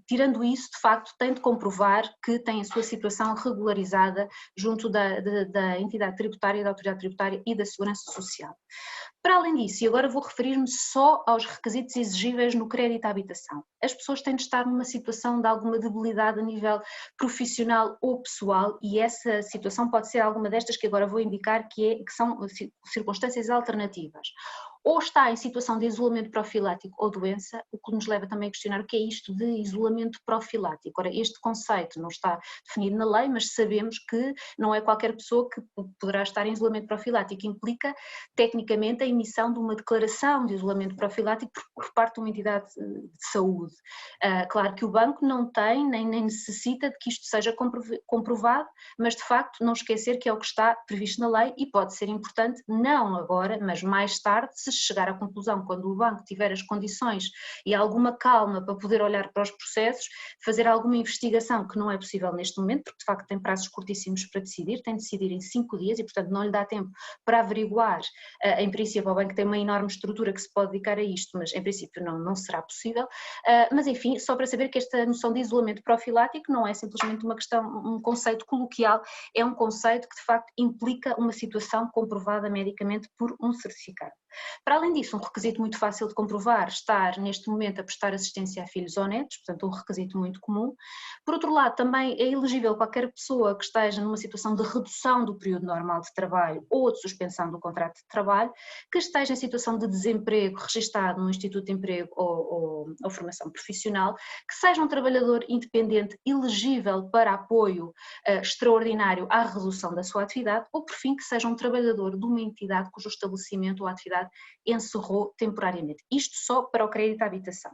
tirando isso, de facto, tem de comprovar que tem a sua situação regularizada junto da entidade tributária, da autoridade tributária e da Segurança Social. Para além disso, e agora vou referir-me só aos requisitos exigíveis no crédito à habitação. As pessoas têm de estar numa situação de alguma debilidade a nível profissional ou pessoal, e essa situação pode ser alguma destas que agora vou indicar, que são circunstâncias alternativas. Ou está em situação de isolamento profilático ou doença, o que nos leva também a questionar o que é isto de isolamento profilático. Ora, este conceito não está definido na lei, mas sabemos que não é qualquer pessoa que poderá estar em isolamento profilático. Implica, tecnicamente, a emissão de uma declaração de isolamento profilático por parte de uma entidade de saúde. Claro que o banco não tem, nem necessita de que isto seja comprovado, mas de facto não esquecer que é o que está previsto na lei e pode ser importante, não agora, mas mais tarde, se chegar à conclusão, quando o banco tiver as condições e alguma calma para poder olhar para os processos, fazer alguma investigação que não é possível neste momento, porque de facto tem prazos curtíssimos para decidir, tem de decidir em 5 dias e portanto não lhe dá tempo para averiguar. Em princípio o banco tem uma enorme estrutura que se pode dedicar a isto, mas em princípio não será possível, mas enfim, só para saber que esta noção de isolamento profilático não é simplesmente uma questão, um conceito coloquial, é um conceito que de facto implica uma situação comprovada medicamente por um certificado. Para além disso, um requisito muito fácil de comprovar, estar neste momento a prestar assistência a filhos ou netos, portanto um requisito muito comum. Por outro lado, também é elegível qualquer pessoa que esteja numa situação de redução do período normal de trabalho ou de suspensão do contrato de trabalho, que esteja em situação de desemprego registado no Instituto de Emprego ou formação profissional, que seja um trabalhador independente elegível para apoio extraordinário à redução da sua atividade, ou por fim que seja um trabalhador de uma entidade cujo estabelecimento ou atividade encerrou temporariamente. Isto só para o crédito à habitação.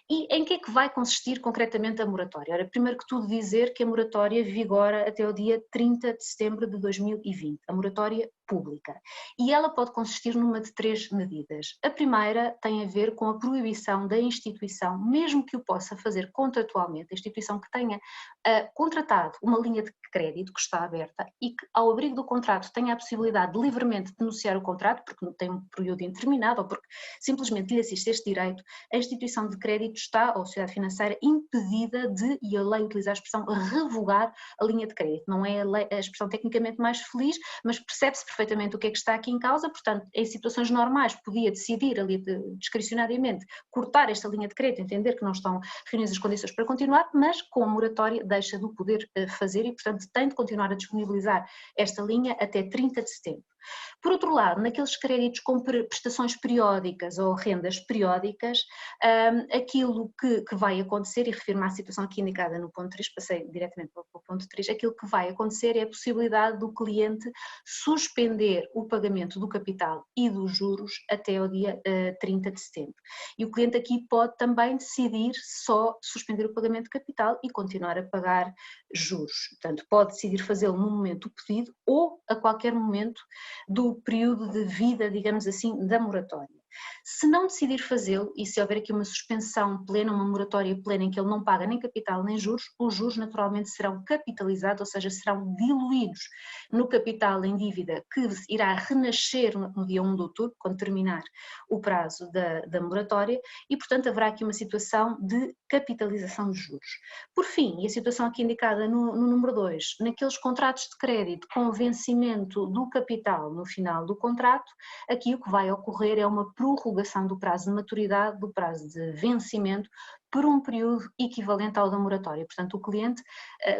E em que é que vai consistir concretamente a moratória? Ora, primeiro que tudo dizer que a moratória vigora até o dia 30 de setembro de 2020, a moratória pública. E ela pode consistir numa de 3 medidas. A primeira tem a ver com a proibição da instituição, mesmo que o possa fazer contratualmente, a instituição que tenha contratado uma linha de crédito que está aberta e que ao abrigo do contrato tenha a possibilidade de livremente denunciar o contrato, porque tem um período indeterminado ou porque simplesmente lhe assiste este direito, a instituição de crédito está, ou a sociedade financeira, impedida de, e a lei utiliza a expressão, revogar a linha de crédito. Não é a expressão tecnicamente mais feliz, mas percebe-se perfeitamente o que é que está aqui em causa. Portanto, em situações normais podia decidir ali discricionariamente cortar esta linha de crédito, entender que não estão reunidas as condições para continuar, mas com a moratória deixa de o poder fazer e, portanto, tem de continuar a disponibilizar esta linha até 30 de setembro. Por outro lado, naqueles créditos com prestações periódicas ou rendas periódicas, aquilo que vai acontecer, e refiro-me à situação aqui indicada no ponto 3, passei diretamente para o ponto 3, aquilo que vai acontecer é a possibilidade do cliente suspender o pagamento do capital e dos juros até ao dia 30 de setembro. E o cliente aqui pode também decidir só suspender o pagamento de capital e continuar a pagar juros. Portanto, pode decidir fazê-lo no momento do pedido ou a qualquer momento do período de vida, digamos assim, da moratória. Se não decidir fazê-lo e se houver aqui uma suspensão plena, uma moratória plena em que ele não paga nem capital nem juros, os juros naturalmente serão capitalizados, ou seja, serão diluídos no capital em dívida que irá renascer no dia 1 de outubro, quando terminar o prazo da moratória, e portanto haverá aqui uma situação de capitalização de juros. Por fim, e a situação aqui indicada no número 2, naqueles contratos de crédito com vencimento do capital no final do contrato, aqui o que vai ocorrer é uma prorrogação do prazo de maturidade, do prazo de vencimento, por um período equivalente ao da moratória. Portanto, o cliente,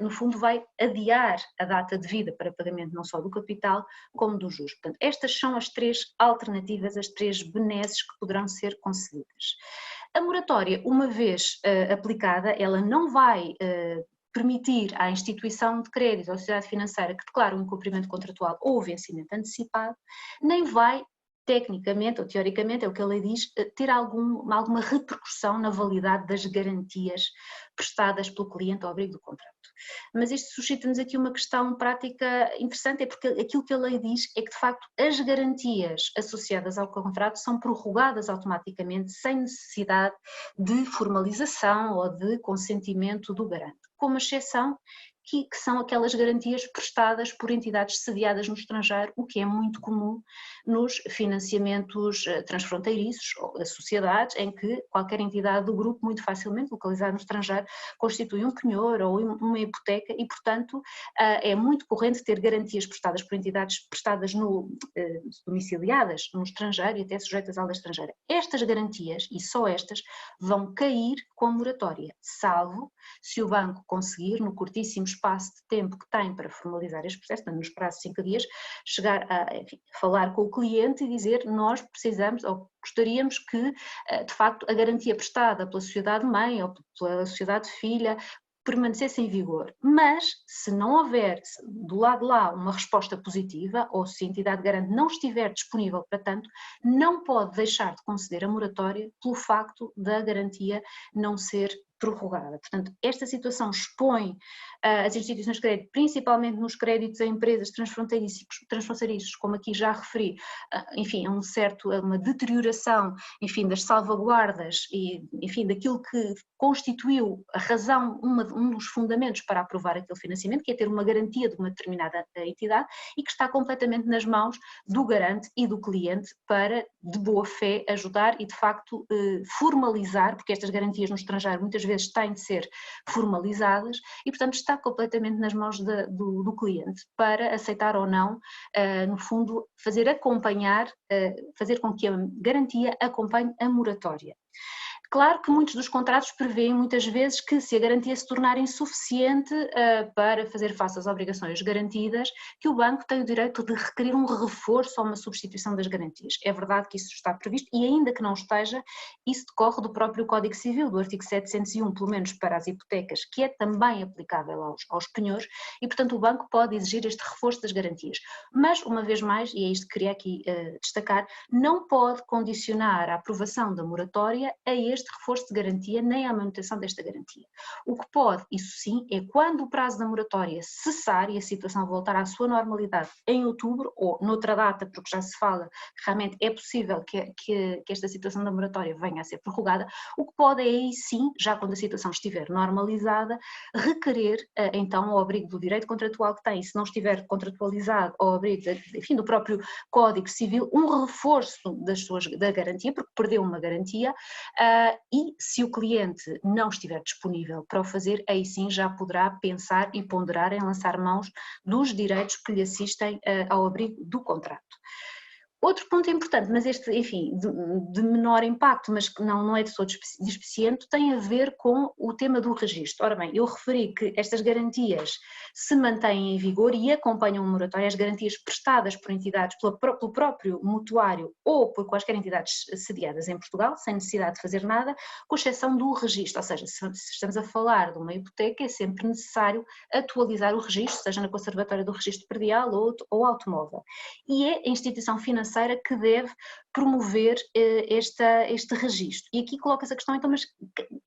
no fundo, vai adiar a data de vida para pagamento não só do capital, como dos juros. Portanto, estas são as 3 alternativas, as 3 benesses que poderão ser concedidas. A moratória, uma vez aplicada, ela não vai permitir à instituição de crédito ou sociedade financeira que declara um incumprimento contratual ou o vencimento antecipado, nem vai tecnicamente ou teoricamente, é o que a lei diz, ter alguma repercussão na validade das garantias prestadas pelo cliente ao abrigo do contrato. Mas isto suscita-nos aqui uma questão prática interessante, é porque aquilo que a lei diz é que, de facto, as garantias associadas ao contrato são prorrogadas automaticamente sem necessidade de formalização ou de consentimento do garante, com uma exceção que são aquelas garantias prestadas por entidades sediadas no estrangeiro, o que é muito comum nos financiamentos transfronteiriços ou sociedades, em que qualquer entidade do grupo, muito facilmente localizada no estrangeiro, constitui um penhor ou uma hipoteca e, portanto, é muito corrente ter garantias prestadas por entidades domiciliadas no estrangeiro e até sujeitas à lei estrangeira. Estas garantias, e só estas, vão cair com a moratória, salvo se o banco conseguir, no curtíssimo espaço de tempo que tem para formalizar este processo, nos prazos de 5 dias, chegar a falar com o cliente e dizer: nós precisamos ou gostaríamos que, de facto, a garantia prestada pela sociedade-mãe ou pela sociedade-filha permanecesse em vigor, mas se não houver do lado de lá uma resposta positiva ou se a entidade garante não estiver disponível para tanto, não pode deixar de conceder a moratória pelo facto da garantia não ser prorrogada. Portanto, esta situação expõe as instituições de crédito, principalmente nos créditos a empresas transfronteiriços, como aqui já referi, enfim, a uma deterioração, enfim, das salvaguardas e, enfim, daquilo que constituiu a razão, um dos fundamentos para aprovar aquele financiamento, que é ter uma garantia de uma determinada entidade e que está completamente nas mãos do garante e do cliente para, de boa fé, ajudar e, de facto, formalizar, porque estas garantias no estrangeiro muitas vezes têm de ser formalizadas e, portanto, está completamente nas mãos do cliente para aceitar ou não, no fundo, fazer com que a garantia acompanhe a moratória. Claro que muitos dos contratos prevêem muitas vezes que, se a garantia se tornar insuficiente para fazer face às obrigações garantidas, que o banco tem o direito de requerer um reforço ou uma substituição das garantias. É verdade que isso está previsto e, ainda que não esteja, isso decorre do próprio Código Civil, do artigo 701, pelo menos para as hipotecas, que é também aplicável aos penhores e, portanto, o banco pode exigir este reforço das garantias. Mas, uma vez mais, e é isto que queria aqui destacar, não pode condicionar a aprovação da moratória a este este reforço de garantia nem à manutenção desta garantia. O que pode, isso sim, é quando o prazo da moratória cessar e a situação voltar à sua normalidade em outubro ou noutra data, porque já se fala que realmente é possível que esta situação da moratória venha a ser prorrogada, o que pode é aí sim, já quando a situação estiver normalizada, requerer então ao abrigo do direito contratual que tem, se não estiver contratualizado ao abrigo, enfim, do próprio Código Civil, um reforço da garantia, porque perdeu uma garantia, e se o cliente não estiver disponível para o fazer, aí sim já poderá pensar e ponderar em lançar mãos dos direitos que lhe assistem ao abrigo do contrato. Outro ponto importante, mas este, enfim, de menor impacto, mas que não é de todo despiciente, tem a ver com o tema do registro. Ora bem, eu referi que estas garantias se mantêm em vigor e acompanham o moratório, as garantias prestadas por entidades, pelo próprio mutuário ou por quaisquer entidades sediadas em Portugal, sem necessidade de fazer nada, com exceção do registro, ou seja, se estamos a falar de uma hipoteca, é sempre necessário atualizar o registro, seja na Conservatória do Registro Predial ou automóvel. E é a instituição financeira que deve promover este registro. E aqui coloca-se a questão, então, mas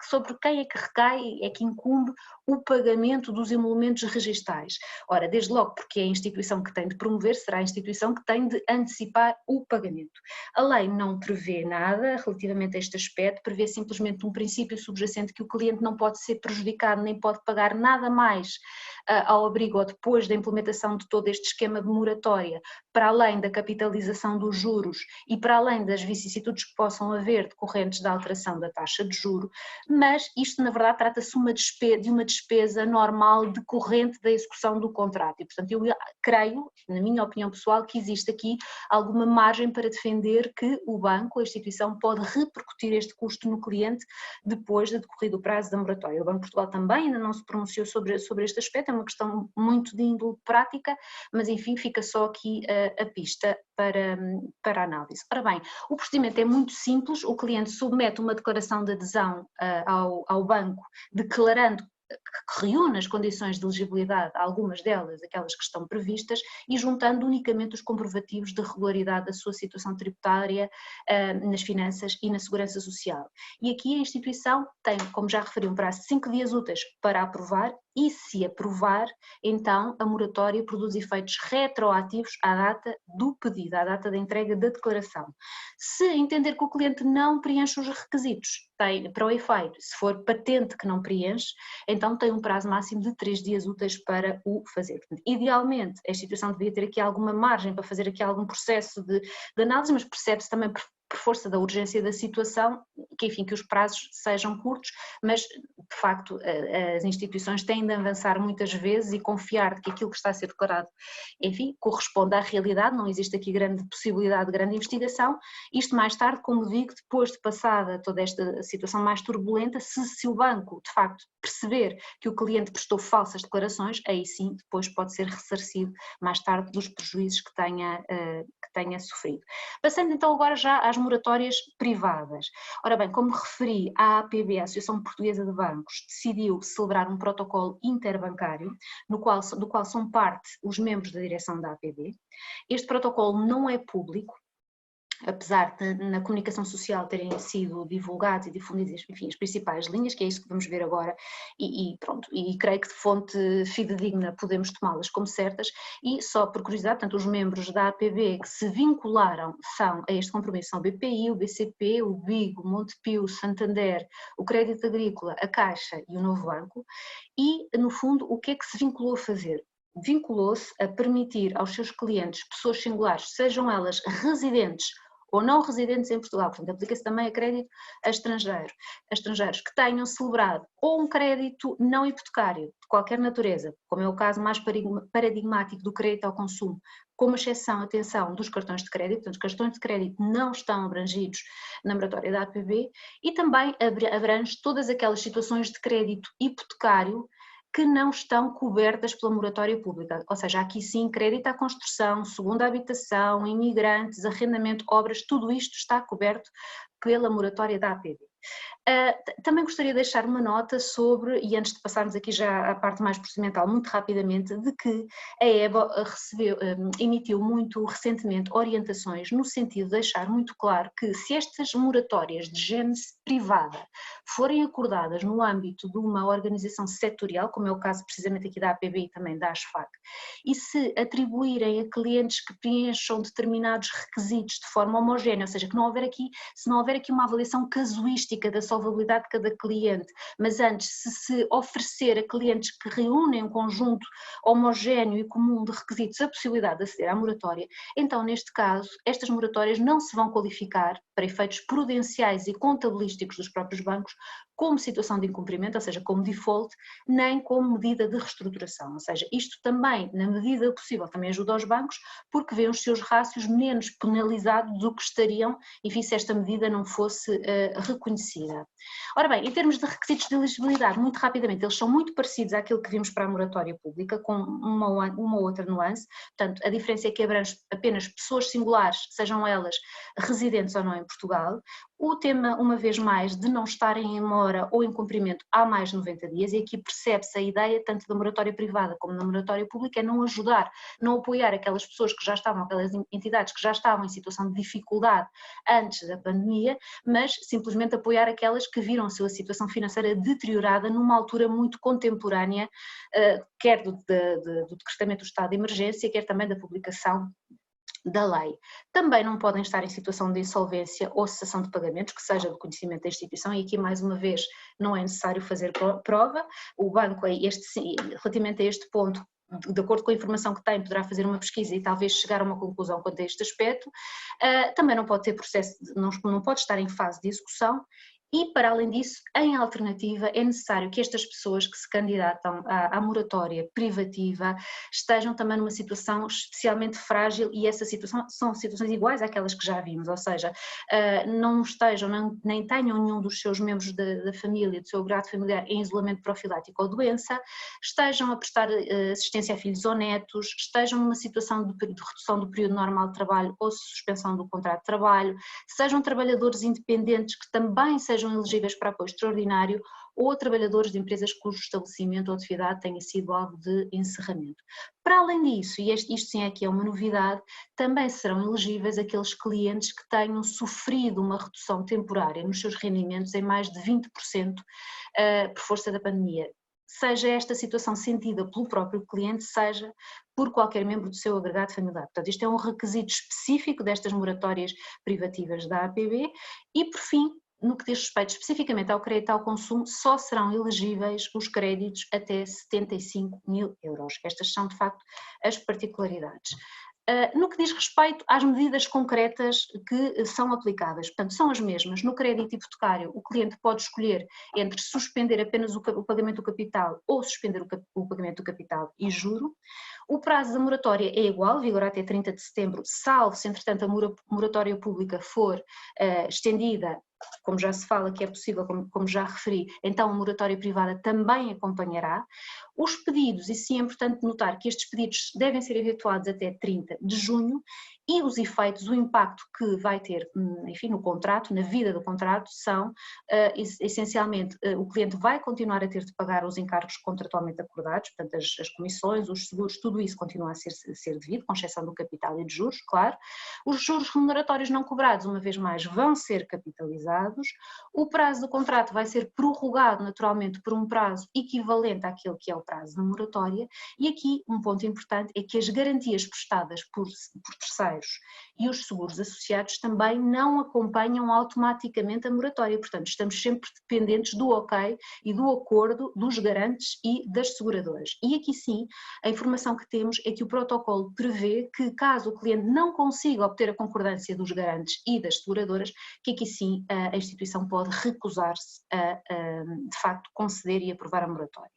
sobre quem é que recai, é que incumbe o pagamento dos emolumentos registais? Ora, desde logo porque é a instituição que tem de promover, será a instituição que tem de antecipar o pagamento. A lei não prevê nada relativamente a este aspecto, prevê simplesmente um princípio subjacente que o cliente não pode ser prejudicado, nem pode pagar nada mais ao abrigo ou depois da implementação de todo este esquema de moratória, para além da capitalização dos juros e para além das vicissitudes que possam haver decorrentes da alteração da taxa de juro, mas isto na verdade trata-se de uma despesa normal decorrente da execução do contrato e portanto eu creio, na minha opinião pessoal, que existe aqui alguma margem para defender que o banco, a instituição, pode repercutir este custo no cliente depois de decorrido o prazo da moratória. O Banco de Portugal também ainda não se pronunciou sobre este aspecto, é uma questão muito de índole prática, mas enfim fica só aqui a pista para análise. Ora bem, o procedimento é muito simples, o cliente submete uma declaração de adesão ao banco, declarando que reúne as condições de elegibilidade, algumas delas, aquelas que estão previstas, e juntando unicamente os comprovativos de regularidade da sua situação tributária nas finanças e na segurança social. E aqui a instituição tem, como já referi, um prazo de 5 dias úteis para aprovar e, se aprovar, então a moratória produz efeitos retroativos à data do pedido, à data da entrega da declaração. Se entender que o cliente não preenche os requisitos, tem para o efeito, se for patente que não preenche, então tem um prazo máximo de 3 dias úteis para o fazer. Portanto, idealmente, a instituição devia ter aqui alguma margem para fazer aqui algum processo de análise, mas percebe-se também por força da urgência da situação, que enfim, que os prazos sejam curtos, mas de facto as instituições têm de avançar muitas vezes e confiar que aquilo que está a ser declarado, enfim, corresponde à realidade, não existe aqui grande possibilidade de grande investigação, isto mais tarde, como digo, depois de passada toda esta situação mais turbulenta, se o banco de facto perceber que o cliente prestou falsas declarações, aí sim depois pode ser ressarcido mais tarde dos prejuízos que tenha sofrido. Passando então agora já às moratórias privadas. Ora bem, como referi, a APB, a Associação Portuguesa de Bancos, decidiu celebrar um protocolo interbancário, do qual são parte os membros da direção da APB. Este protocolo não é público, apesar de na comunicação social terem sido divulgados e difundidas, enfim, as principais linhas, que é isso que vamos ver agora, e pronto, e creio que de fonte fidedigna podemos tomá-las como certas, e só por curiosidade, portanto, os membros da APB que se vincularam a este compromisso são o BPI, o BCP, o BIG, o Montepio, o Santander, o Crédito Agrícola, a Caixa e o Novo Banco, e no fundo o que é que se vinculou a fazer? Vinculou-se a permitir aos seus clientes, pessoas singulares, sejam elas residentes ou não residentes em Portugal, portanto aplica-se também a crédito a estrangeiros que tenham celebrado ou um crédito não hipotecário de qualquer natureza, como é o caso mais paradigmático do crédito ao consumo, com uma exceção, atenção, dos cartões de crédito, portanto os cartões de crédito não estão abrangidos na moratória da APB, e também abrange todas aquelas situações de crédito hipotecário que não estão cobertas pela moratória pública, ou seja, aqui sim crédito à construção, segunda habitação, imigrantes, arrendamento, obras, tudo isto está coberto pela moratória da APB. Também gostaria de deixar uma nota sobre, e antes de passarmos aqui já à parte mais procedimental, muito rapidamente, de que a EBA emitiu muito recentemente orientações no sentido de deixar muito claro que se estas moratórias de privada forem acordadas no âmbito de uma organização setorial, como é o caso precisamente aqui da APB e também da ASFAC, e se atribuírem a clientes que preencham determinados requisitos de forma homogénea, ou seja, que se não houver aqui uma avaliação casuística da solvabilidade de cada cliente, mas antes se oferecer a clientes que reúnem um conjunto homogéneo e comum de requisitos a possibilidade de aceder à moratória, então neste caso estas moratórias não se vão qualificar para efeitos prudenciais e contabilísticos dos próprios bancos como situação de incumprimento, ou seja, como default, nem como medida de reestruturação, ou seja, isto também, na medida possível, também ajuda aos bancos, porque vê os seus rácios menos penalizados do que estariam, enfim, se esta medida não fosse reconhecida. Ora bem, em termos de requisitos de elegibilidade, muito rapidamente, eles são muito parecidos àquilo que vimos para a moratória pública, com uma outra nuance, portanto, a diferença é que abrange apenas pessoas singulares, sejam elas residentes ou não em Portugal. O tema, uma vez mais, de não estarem em mora ou em cumprimento há mais de 90 dias, e aqui percebe-se a ideia, tanto da moratória privada como da moratória pública, é não ajudar, não apoiar aquelas pessoas que já estavam, aquelas entidades que já estavam em situação de dificuldade antes da pandemia, mas simplesmente apoiar aquelas que viram a sua situação financeira deteriorada numa altura muito contemporânea, quer do decretamento do estado de emergência, quer também da publicação da lei. Também não podem estar em situação de insolvência ou cessação de pagamentos, que seja do conhecimento da instituição, e aqui mais uma vez não é necessário fazer prova, o banco relativamente a este ponto, de acordo com a informação que tem, poderá fazer uma pesquisa e talvez chegar a uma conclusão quanto a este aspecto. Também não pode ter processo, não pode estar em fase de execução. E, para além disso, em alternativa, é necessário que estas pessoas que se candidatam à moratória privativa estejam também numa situação especialmente frágil, e essa situação são situações iguais àquelas que já vimos, ou seja, não estejam, nem tenham nenhum dos seus membros da família, do seu grado familiar, em isolamento profilático ou doença, estejam a prestar assistência a filhos ou netos, estejam numa situação de redução do período normal de trabalho ou suspensão do contrato de trabalho, sejam trabalhadores independentes que também sejam elegíveis para apoio extraordinário, ou trabalhadores de empresas cujo estabelecimento ou atividade tenha sido alvo de encerramento. Para além disso, e isto sim aqui é uma novidade, também serão elegíveis aqueles clientes que tenham sofrido uma redução temporária nos seus rendimentos em mais de 20% por força da pandemia. Seja esta situação sentida pelo próprio cliente, seja por qualquer membro do seu agregado familiar. Portanto, isto é um requisito específico destas moratórias privativas da APB. E, por fim, no que diz respeito especificamente ao crédito ao consumo, só serão elegíveis os créditos até 75.000 euros. Estas são, de facto, as particularidades. No que diz respeito às medidas concretas que são aplicadas, portanto, são as mesmas. No crédito hipotecário, o cliente pode escolher entre suspender apenas o pagamento do capital ou suspender o pagamento do capital e juro. O prazo da moratória é igual, vigora até 30 de setembro, salvo se, entretanto, a moratória pública for estendida, como já se fala que é possível, como já referi, então a moratória privada também acompanhará. Os pedidos, e sim é importante notar que estes pedidos devem ser efetuados até 30 de junho, e os efeitos, o impacto que vai ter, enfim, no contrato, na vida do contrato, são essencialmente o cliente vai continuar a ter de pagar os encargos contratualmente acordados, portanto as comissões, os seguros, tudo isso continua a ser devido, com exceção do capital e de juros, claro. Os juros remuneratórios não cobrados, uma vez mais, vão ser capitalizados. O prazo do contrato vai ser prorrogado naturalmente por um prazo equivalente àquele que é o prazo da moratória, e aqui um ponto importante é que as garantias prestadas por terceiros e os seguros associados também não acompanham automaticamente a moratória, portanto estamos sempre dependentes do ok e do acordo dos garantes e das seguradoras. E aqui sim, a informação que temos é que o protocolo prevê que, caso o cliente não consiga obter a concordância dos garantes e das seguradoras, que aqui sim a instituição pode recusar-se a de facto conceder e aprovar a moratória.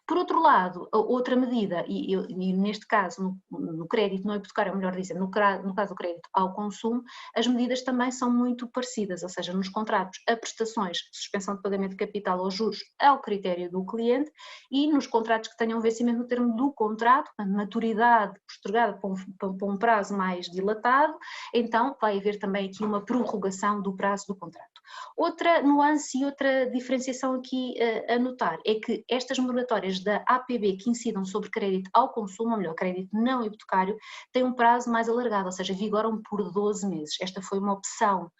Por outro lado, outra medida, e neste caso no crédito não hipotecário, é melhor dizer, no caso do crédito ao consumo, as medidas também são muito parecidas, ou seja, nos contratos a prestações, suspensão de pagamento de capital ou juros ao critério do cliente, e nos contratos que tenham vencimento no termo do contrato, a maturidade postergada para um prazo mais dilatado, então vai haver também aqui uma prorrogação do prazo do contrato. Outra nuance e outra diferenciação aqui a notar é que estas moratórias moratórias da APB que incidam sobre crédito ao consumo, ou melhor, crédito não hipotecário, têm um prazo mais alargado, ou seja, vigoram por 12 meses. Esta foi uma opção,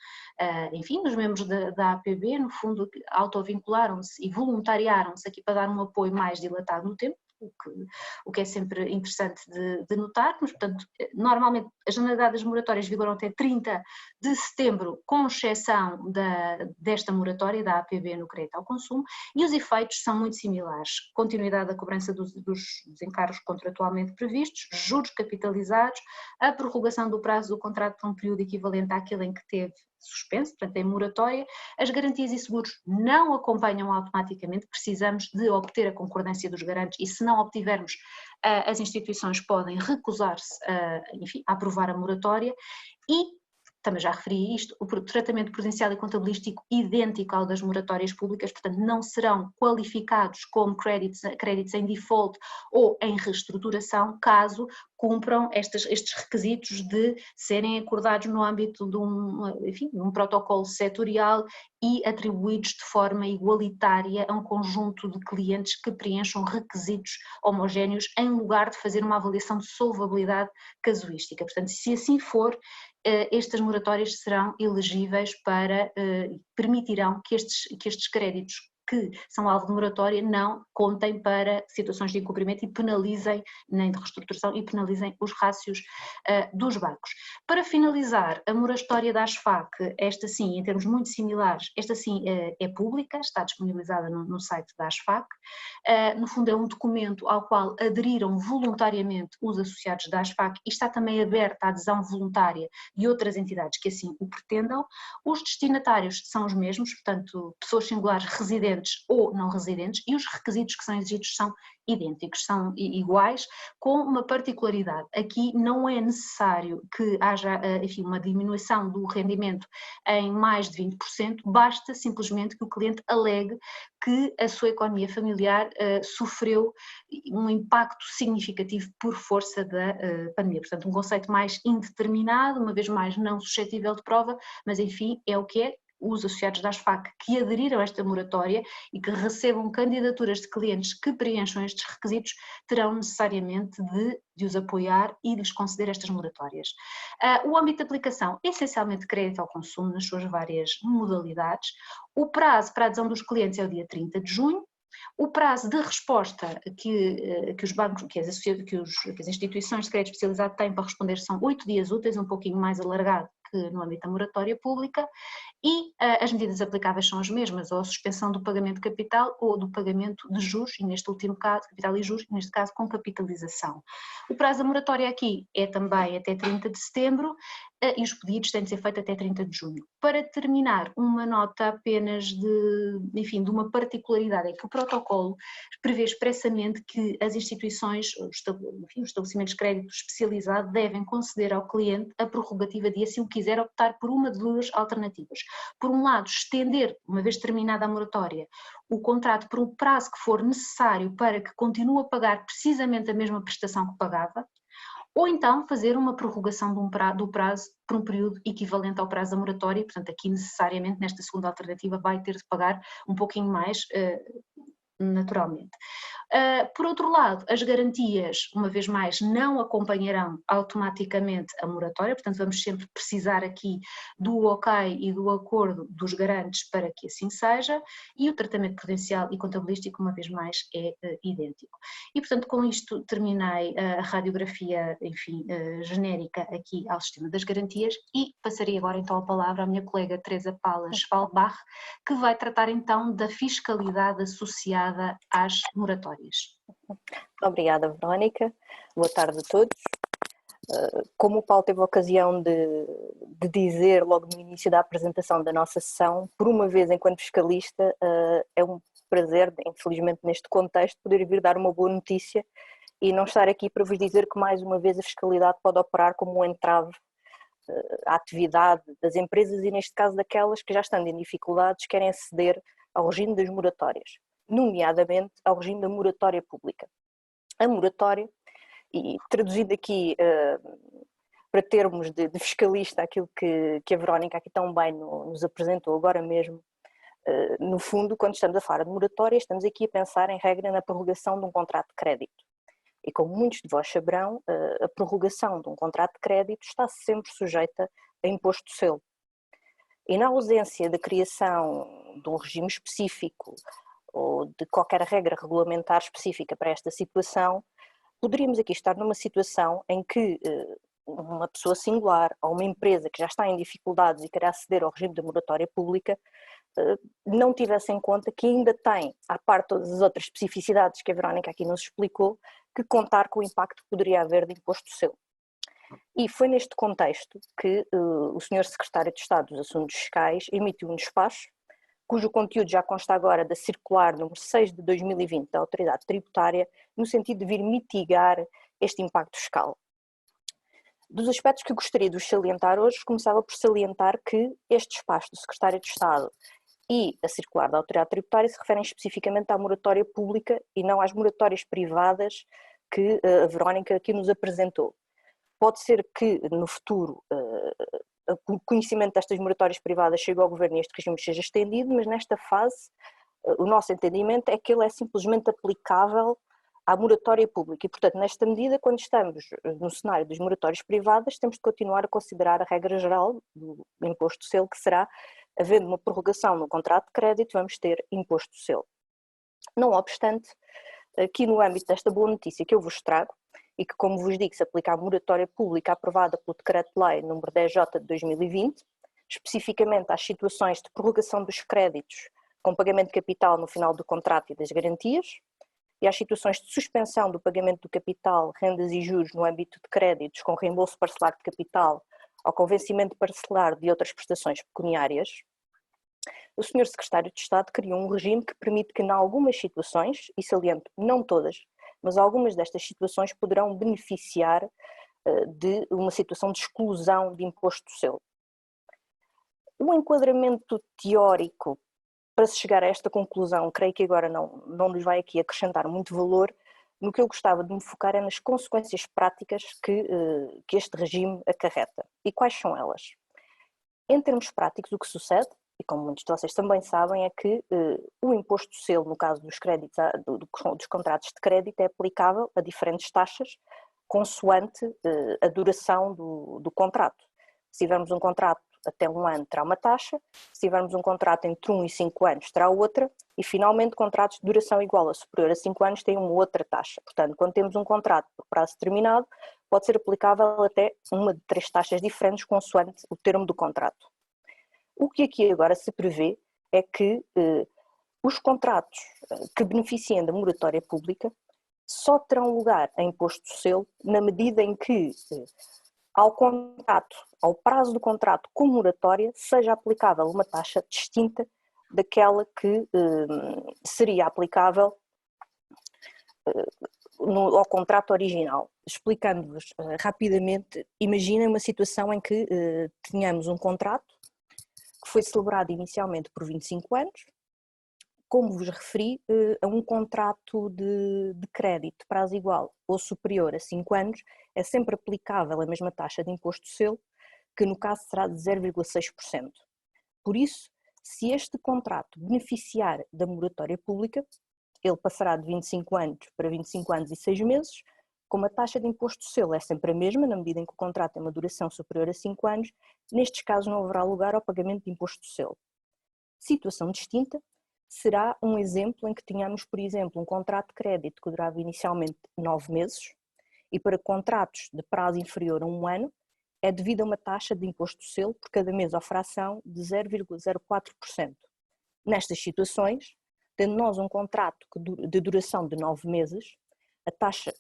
enfim, dos membros da APB, no fundo, autovincularam-se e voluntariaram-se aqui para dar um apoio mais dilatado no tempo, o que é sempre interessante de notar, mas, portanto, normalmente a generalidade das moratórias vigoram até 30 de setembro, com exceção desta moratória da APB no crédito ao consumo, e os efeitos são muito similares: continuidade da cobrança dos encargos contratualmente previstos, juros capitalizados, a prorrogação do prazo do contrato por um período equivalente àquele em que teve suspenso, portanto, em moratória. As garantias e seguros não acompanham automaticamente, precisamos de obter a concordância dos garantes e, se não obtivermos, as instituições podem recusar-se, enfim, a aprovar a moratória. E também já referi isto, o tratamento prudencial e contabilístico idêntico ao das moratórias públicas, portanto não serão qualificados como créditos em default ou em reestruturação, caso cumpram estes requisitos de serem acordados no âmbito de um protocolo setorial e atribuídos de forma igualitária a um conjunto de clientes que preencham requisitos homogéneos, em lugar de fazer uma avaliação de solvabilidade casuística. Portanto, se assim for, estas moratórias serão elegíveis para, permitirão que estes créditos que são alvo de moratória não contem para situações de incumprimento e penalizem, nem de reestruturação, e penalizem os rácios dos bancos. Para finalizar, a moratória da ASFAC, esta sim, em termos muito similares, esta sim é pública, está disponibilizada no site da ASFAC. No fundo é um documento ao qual aderiram voluntariamente os associados da ASFAC e está também aberta a adesão voluntária de outras entidades que assim o pretendam. Os destinatários são os mesmos, portanto, pessoas singulares residentes ou não residentes, e os requisitos que são exigidos são idênticos, são iguais, com uma particularidade: aqui não é necessário que haja, enfim, uma diminuição do rendimento em mais de 20%, basta simplesmente que o cliente alegue que a sua economia familiar sofreu um impacto significativo por força da pandemia. Portanto, um conceito mais indeterminado, uma vez mais não suscetível de prova, mas enfim, é o que é. Os associados da ASFAC que aderiram a esta moratória e que recebam candidaturas de clientes que preencham estes requisitos terão necessariamente de os apoiar e de lhes conceder estas moratórias. O âmbito de aplicação é essencialmente crédito ao consumo nas suas várias modalidades. O prazo para a adesão dos clientes é o dia 30 de junho. O prazo de resposta que os bancos, que as instituições de crédito especializado têm para responder são 8 dias úteis, um pouquinho mais alargado que no âmbito da moratória pública, e as medidas aplicáveis são as mesmas, ou a suspensão do pagamento de capital ou do pagamento de juros, e neste último caso, capital e juros, neste caso com capitalização. O prazo da moratória aqui é também até 30 de setembro, e os pedidos têm de ser feitos até 30 de junho. Para terminar, uma nota apenas de uma particularidade, é que o protocolo prevê expressamente que as instituições, os estabelecimentos de crédito especializado, devem conceder ao cliente a prerrogativa de, assim o quiser, optar por uma de duas alternativas. Por um lado, estender, uma vez terminada a moratória, o contrato por um prazo que for necessário para que continue a pagar precisamente a mesma prestação que pagava, ou então fazer uma prorrogação do prazo por um período equivalente ao prazo da moratória. Portanto, aqui necessariamente nesta segunda alternativa vai ter de pagar um pouquinho mais, naturalmente. Por outro lado, as garantias, uma vez mais, não acompanharão automaticamente a moratória, portanto vamos sempre precisar aqui do ok e do acordo dos garantes para que assim seja, e o tratamento prudencial e contabilístico, uma vez mais, é idêntico. E portanto com isto terminei a radiografia, enfim, genérica aqui ao sistema das garantias, e passaria agora então a palavra à minha colega Teresa Palas Falbach, que vai tratar então da fiscalidade associada às moratórias. Obrigada, Verónica. Boa tarde a todos. Como o Paulo teve a ocasião de dizer logo no início da apresentação da nossa sessão, por uma vez enquanto fiscalista é um prazer, infelizmente neste contexto, poder vir dar uma boa notícia e não estar aqui para vos dizer que mais uma vez a fiscalidade pode operar como um entrave à atividade das empresas e neste caso daquelas que já estando em dificuldades querem aceder ao regime das moratórias, nomeadamente ao regime da moratória pública. A moratória, e traduzindo aqui para termos de fiscalista aquilo que a Verónica aqui tão bem nos apresentou agora mesmo, No fundo, quando estamos a falar de moratória, estamos aqui a pensar em regra na prorrogação de um contrato de crédito. E como muitos de vós saberão, a prorrogação de um contrato de crédito está sempre sujeita a imposto de selo. E na ausência da criação de um regime específico ou de qualquer regra regulamentar específica para esta situação, poderíamos aqui estar numa situação em que uma pessoa singular ou uma empresa que já está em dificuldades e quer aceder ao regime da moratória pública não tivesse em conta que ainda tem, à parte todas as outras especificidades que a Verónica aqui nos explicou, que contar com o impacto que poderia haver de imposto de selo. E foi neste contexto que o Sr. Secretário de Estado dos Assuntos Fiscais emitiu um despacho, cujo conteúdo já consta agora da circular número 6 de 2020 da Autoridade Tributária, no sentido de vir mitigar este impacto fiscal. Dos aspectos que eu gostaria de vos salientar hoje, começava por salientar que este despacho do Secretário de Estado e a circular da Autoridade Tributária se referem especificamente à moratória pública e não às moratórias privadas que a Verónica aqui nos apresentou. Pode ser que no futuro o conhecimento destas moratórias privadas chegue ao Governo e este regime seja estendido, mas nesta fase o nosso entendimento é que ele é simplesmente aplicável à moratória pública e, portanto, nesta medida, quando estamos no cenário das moratórias privadas, temos de continuar a considerar a regra geral do imposto de selo, que será, havendo uma prorrogação no contrato de crédito, vamos ter imposto de selo. Não obstante, aqui no âmbito desta boa notícia que eu vos trago, e que, como vos digo, se aplica à moratória pública aprovada pelo Decreto-Lei nº 10J de 2020, especificamente às situações de prorrogação dos créditos com pagamento de capital no final do contrato e das garantias, e às situações de suspensão do pagamento do capital, rendas e juros no âmbito de créditos com reembolso parcelar de capital ou com vencimento parcelar de outras prestações pecuniárias, o Sr. Secretário de Estado criou um regime que permite que, em algumas situações, e saliento, não todas, mas algumas destas situações poderão beneficiar de uma situação de exclusão de imposto de selo. O enquadramento teórico para se chegar a esta conclusão, creio que agora não nos vai aqui acrescentar muito valor. No que eu gostava de me focar é nas consequências práticas que este regime acarreta. E quais são elas? Em termos práticos, o que sucede, e como muitos de vocês também sabem, é que o imposto de selo, no caso dos créditos, dos contratos de crédito, é aplicável a diferentes taxas, consoante a duração do contrato. Se tivermos um contrato até 1 ano, terá uma taxa; se tivermos um contrato entre 1 e 5 anos, terá outra; e finalmente contratos de duração igual ou superior a 5 anos têm uma outra taxa. Portanto, quando temos um contrato por prazo determinado, pode ser aplicável até uma de 3 taxas diferentes, consoante o termo do contrato. O que aqui agora se prevê é que os contratos que beneficiem da moratória pública só terão lugar a imposto de selo na medida em que ao contrato, ao prazo do contrato com moratória, seja aplicável uma taxa distinta daquela que seria aplicável ao contrato original. Explicando-vos rapidamente, imaginem uma situação em que tenhamos um contrato que foi celebrado inicialmente por 25 anos, como vos referi, a um contrato de crédito de prazo igual ou superior a 5 anos, é sempre aplicável a mesma taxa de imposto de selo, que no caso será de 0,6%. Por isso, se este contrato beneficiar da moratória pública, ele passará de 25 anos para 25 anos e 6 meses, como a taxa de imposto de selo é sempre a mesma, na medida em que o contrato tem uma duração superior a 5 anos, nestes casos não haverá lugar ao pagamento de imposto de selo. Situação distinta será um exemplo em que tenhamos, por exemplo, um contrato de crédito que durava inicialmente 9 meses e para contratos de prazo inferior a 1 ano é devida a uma taxa de imposto de selo por cada mês ou fração de 0,04%. Nestas situações, tendo nós um contrato de duração de 9 meses, a taxa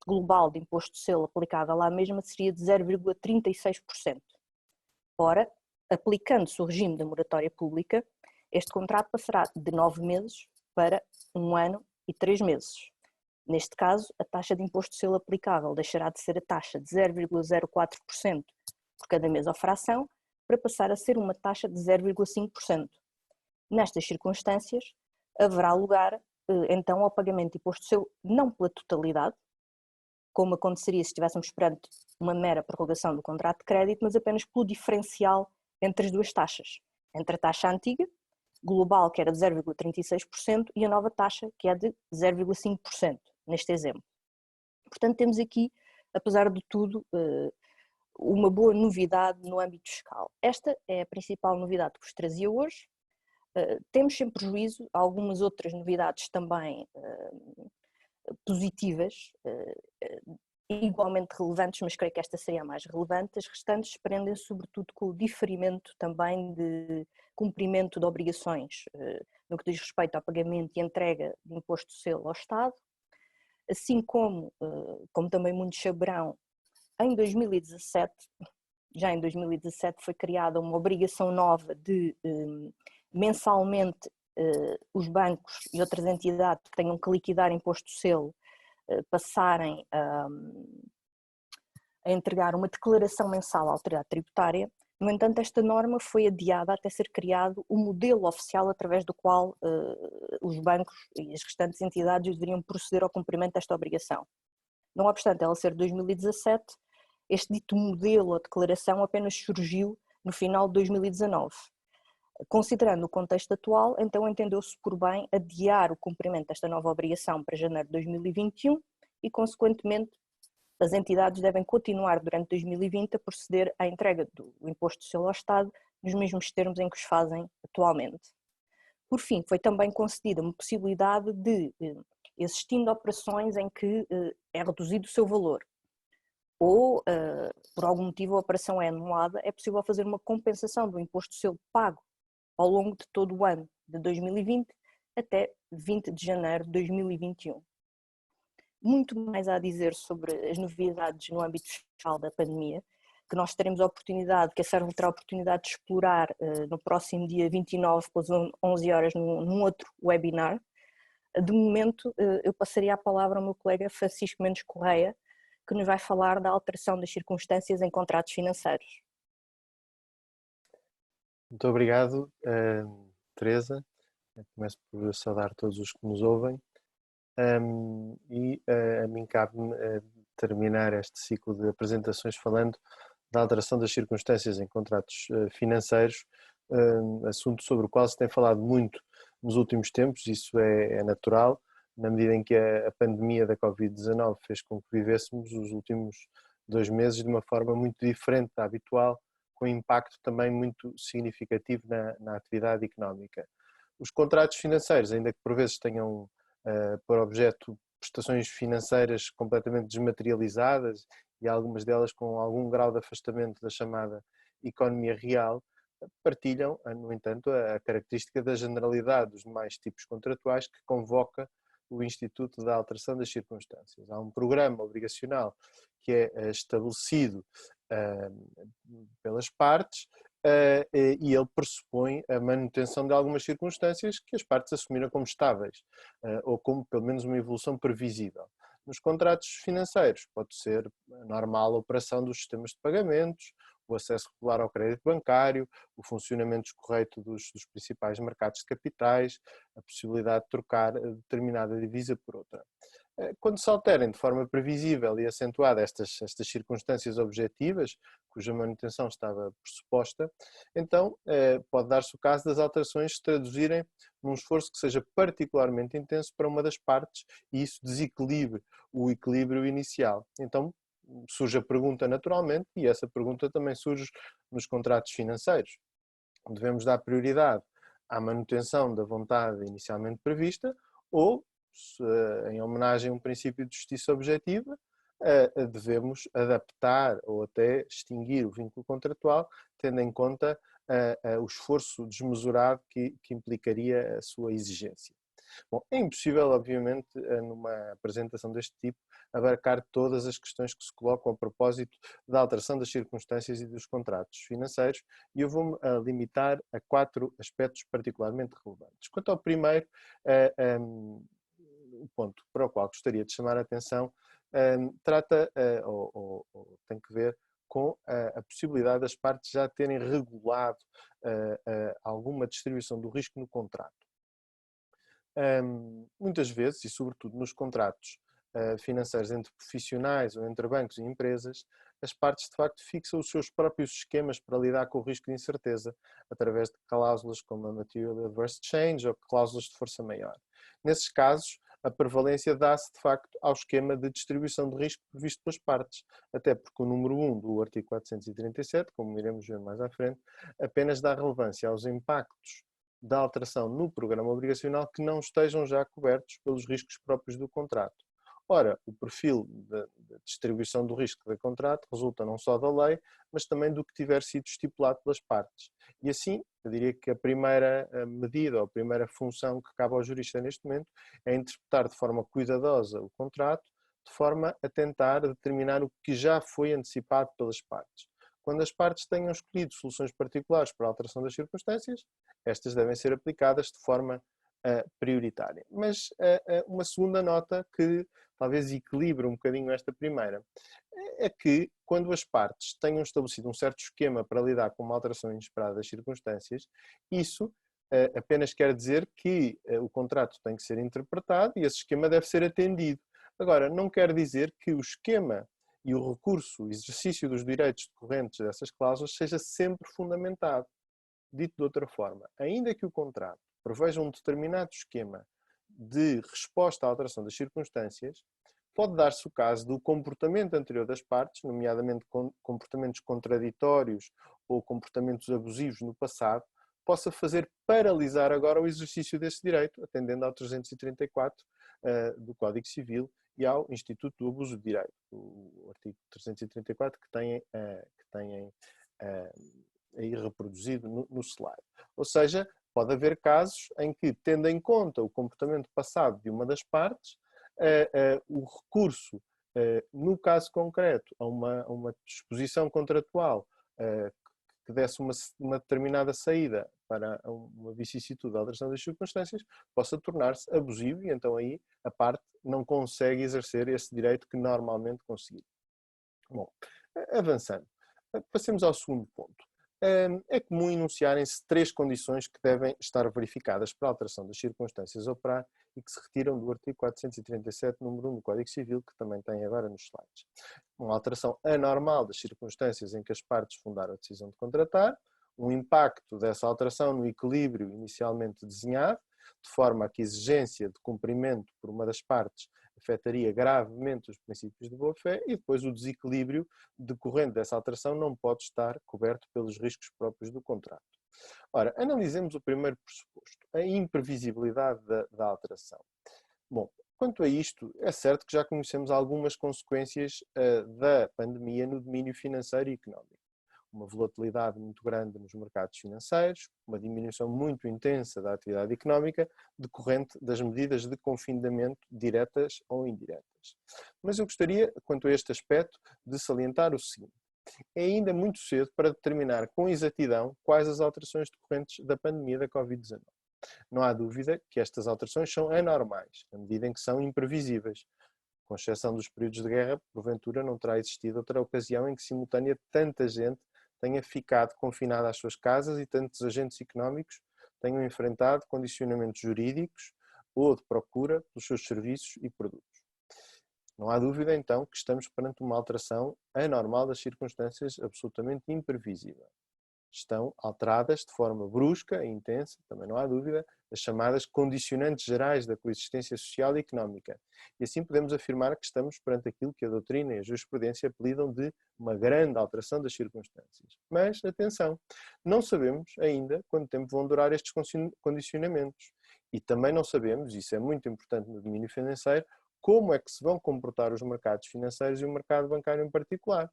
global de imposto de selo aplicável à mesma seria de 0,36%. Ora, aplicando-se o regime da moratória pública, este contrato passará de 9 meses para 1 ano e 3 meses. Neste caso, a taxa de imposto de selo aplicável deixará de ser a taxa de 0,04% por cada mês ou fração, para passar a ser uma taxa de 0,5%. Nestas circunstâncias, haverá lugar então ao pagamento de imposto de selo não pela totalidade, como aconteceria se estivéssemos perante uma mera prorrogação do contrato de crédito, mas apenas pelo diferencial entre as duas taxas, entre a taxa antiga, global, que era de 0,36%, e a nova taxa, que é de 0,5%, neste exemplo. Portanto, temos aqui, apesar de tudo, uma boa novidade no âmbito fiscal. Esta é a principal novidade que vos trazia hoje. Temos sem prejuízo algumas outras novidades também positivas, igualmente relevantes, mas creio que esta seria a mais relevante. As restantes prendem-se sobretudo com o diferimento também de cumprimento de obrigações no que diz respeito ao pagamento e entrega de imposto de selo ao Estado, assim como também muitos saberão, em 2017, já em 2017 foi criada uma obrigação nova de mensalmente os bancos e outras entidades que tenham que liquidar imposto de selo passarem a entregar uma declaração mensal à autoridade tributária. No entanto, esta norma foi adiada até ser criado o modelo oficial através do qual os bancos e as restantes entidades deveriam proceder ao cumprimento desta obrigação. Não obstante ela ser de 2017, este dito modelo ou declaração apenas surgiu no final de 2019. Considerando o contexto atual, então entendeu-se por bem adiar o cumprimento desta nova obrigação para janeiro de 2021 e, consequentemente, as entidades devem continuar durante 2020 a proceder à entrega do imposto de selo ao Estado nos mesmos termos em que os fazem atualmente. Por fim, foi também concedida uma possibilidade de, existindo operações em que é reduzido o seu valor, ou por algum motivo a operação é anulada, é possível fazer uma compensação do imposto de selo pago ao longo de todo o ano de 2020 até 20 de janeiro de 2021. Muito mais a dizer sobre as novidades no âmbito fiscal da pandemia, que nós teremos a oportunidade, que a CERVEL terá a oportunidade de explorar no próximo dia 29, pelas 11 horas, num outro webinar. De momento, eu passaria a palavra ao meu colega Francisco Mendes Correia, que nos vai falar da alteração das circunstâncias em contratos financeiros. Muito obrigado, Teresa. Começo por saudar todos os que nos ouvem. A mim cabe-me terminar este ciclo de apresentações falando da alteração das circunstâncias em contratos financeiros, assunto sobre o qual se tem falado muito nos últimos tempos. Isso é natural, na medida em que a pandemia da Covid-19 fez com que vivêssemos os últimos 2 meses de uma forma muito diferente da habitual, com impacto também muito significativo na atividade económica. Os contratos financeiros, ainda que por vezes tenham por objeto prestações financeiras completamente desmaterializadas e algumas delas com algum grau de afastamento da chamada economia real, partilham, no entanto, a característica da generalidade dos demais tipos contratuais que convoca o Instituto da Alteração das Circunstâncias. Há um programa obrigacional que é estabelecido pelas partes e ele pressupõe a manutenção de algumas circunstâncias que as partes assumiram como estáveis ou como pelo menos uma evolução previsível. Nos contratos financeiros pode ser a normal operação dos sistemas de pagamentos, o acesso regular ao crédito bancário, o funcionamento correto dos principais mercados de capitais, a possibilidade de trocar determinada divisa por outra. Quando se alterem de forma previsível e acentuada estas circunstâncias objetivas, cuja manutenção estava pressuposta, então pode dar-se o caso das alterações se traduzirem num esforço que seja particularmente intenso para uma das partes e isso desequilibre o equilíbrio inicial. Então surge a pergunta naturalmente, e essa pergunta também surge nos contratos financeiros. Devemos dar prioridade à manutenção da vontade inicialmente prevista ou, em homenagem a um princípio de justiça objetiva, devemos adaptar ou até extinguir o vínculo contratual, tendo em conta o esforço desmesurado que implicaria a sua exigência. Bom, é impossível, obviamente, numa apresentação deste tipo, abarcar todas as questões que se colocam a propósito da alteração das circunstâncias e dos contratos financeiros e eu vou-me limitar a 4 aspectos particularmente relevantes. Quanto ao primeiro, o ponto para o qual gostaria de chamar a atenção trata ou tem que ver com a possibilidade das partes já terem regulado alguma distribuição do risco no contrato. Muitas vezes, e sobretudo nos contratos financeiros entre profissionais ou entre bancos e empresas, as partes de facto fixam os seus próprios esquemas para lidar com o risco de incerteza, através de cláusulas como a Material Adverse Change ou cláusulas de força maior. Nesses casos, a prevalência dá-se de facto ao esquema de distribuição de risco previsto pelas partes, até porque o número 1 do artigo 437, como iremos ver mais à frente, apenas dá relevância aos impactos da alteração no programa obrigacional que não estejam já cobertos pelos riscos próprios do contrato. Ora, o perfil de distribuição do risco do contrato resulta não só da lei, mas também do que tiver sido estipulado pelas partes. E assim, eu diria que a primeira medida ou a primeira função que cabe ao jurista neste momento é interpretar de forma cuidadosa o contrato, de forma a tentar determinar o que já foi antecipado pelas partes. Quando as partes tenham escolhido soluções particulares para a alteração das circunstâncias, estas devem ser aplicadas de forma prioritária. Mas uma segunda nota que talvez equilibre um bocadinho esta primeira é que quando as partes tenham estabelecido um certo esquema para lidar com uma alteração inesperada das circunstâncias, isso apenas quer dizer que o contrato tem que ser interpretado e esse esquema deve ser atendido. Agora, não quer dizer que o esquema e o recurso, o exercício dos direitos decorrentes dessas cláusulas seja sempre fundamentado. Dito de outra forma, ainda que o contrato preveja um determinado esquema de resposta à alteração das circunstâncias, pode dar-se o caso do comportamento anterior das partes, nomeadamente comportamentos contraditórios ou comportamentos abusivos no passado, possa fazer paralisar agora o exercício desse direito, atendendo ao 334 do Código Civil e ao Instituto do Abuso de Direito, o artigo 334 que têm aí reproduzido no slide. Ou seja, pode haver casos em que, tendo em conta o comportamento passado de uma das partes, o recurso, no caso concreto, a uma disposição contratual que desse uma determinada saída para uma vicissitude da alteração das circunstâncias, possa tornar-se abusivo e então aí a parte não consegue exercer esse direito que normalmente conseguiria. Bom, avançando, passemos ao segundo ponto. É comum enunciarem-se 3 condições que devem estar verificadas para a alteração das circunstâncias a operar e que se retiram do artigo 437, número 1 do Código Civil, que também tem agora nos slides. Uma alteração anormal das circunstâncias em que as partes fundaram a decisão de contratar, um impacto dessa alteração no equilíbrio inicialmente desenhado, de forma a que a exigência de cumprimento por uma das partes afetaria gravemente os princípios de boa-fé e depois o desequilíbrio decorrente dessa alteração não pode estar coberto pelos riscos próprios do contrato. Ora, analisemos o primeiro pressuposto, a imprevisibilidade da alteração. Bom, quanto a isto, é certo que já conhecemos algumas consequências da pandemia no domínio financeiro e económico. Uma volatilidade muito grande nos mercados financeiros, uma diminuição muito intensa da atividade económica decorrente das medidas de confinamento diretas ou indiretas. Mas eu gostaria, quanto a este aspecto, de salientar o seguinte. É ainda muito cedo para determinar com exatidão quais as alterações decorrentes da pandemia da Covid-19. Não há dúvida que estas alterações são anormais, na medida em que são imprevisíveis. Com exceção dos períodos de guerra, porventura não terá existido outra ocasião em que simultânea tanta gente tenha ficado confinada às suas casas e tantos agentes económicos tenham enfrentado condicionamentos jurídicos ou de procura pelos seus serviços e produtos. Não há dúvida, então, que estamos perante uma alteração anormal das circunstâncias absolutamente imprevisível. Estão alteradas de forma brusca e intensa, também não há dúvida, as chamadas condicionantes gerais da coexistência social e económica. E assim podemos afirmar que estamos perante aquilo que a doutrina e a jurisprudência apelidam de uma grande alteração das circunstâncias. Mas, atenção, não sabemos ainda quanto tempo vão durar estes condicionamentos. E também não sabemos, isso é muito importante no domínio financeiro, como é que se vão comportar os mercados financeiros e o mercado bancário em particular.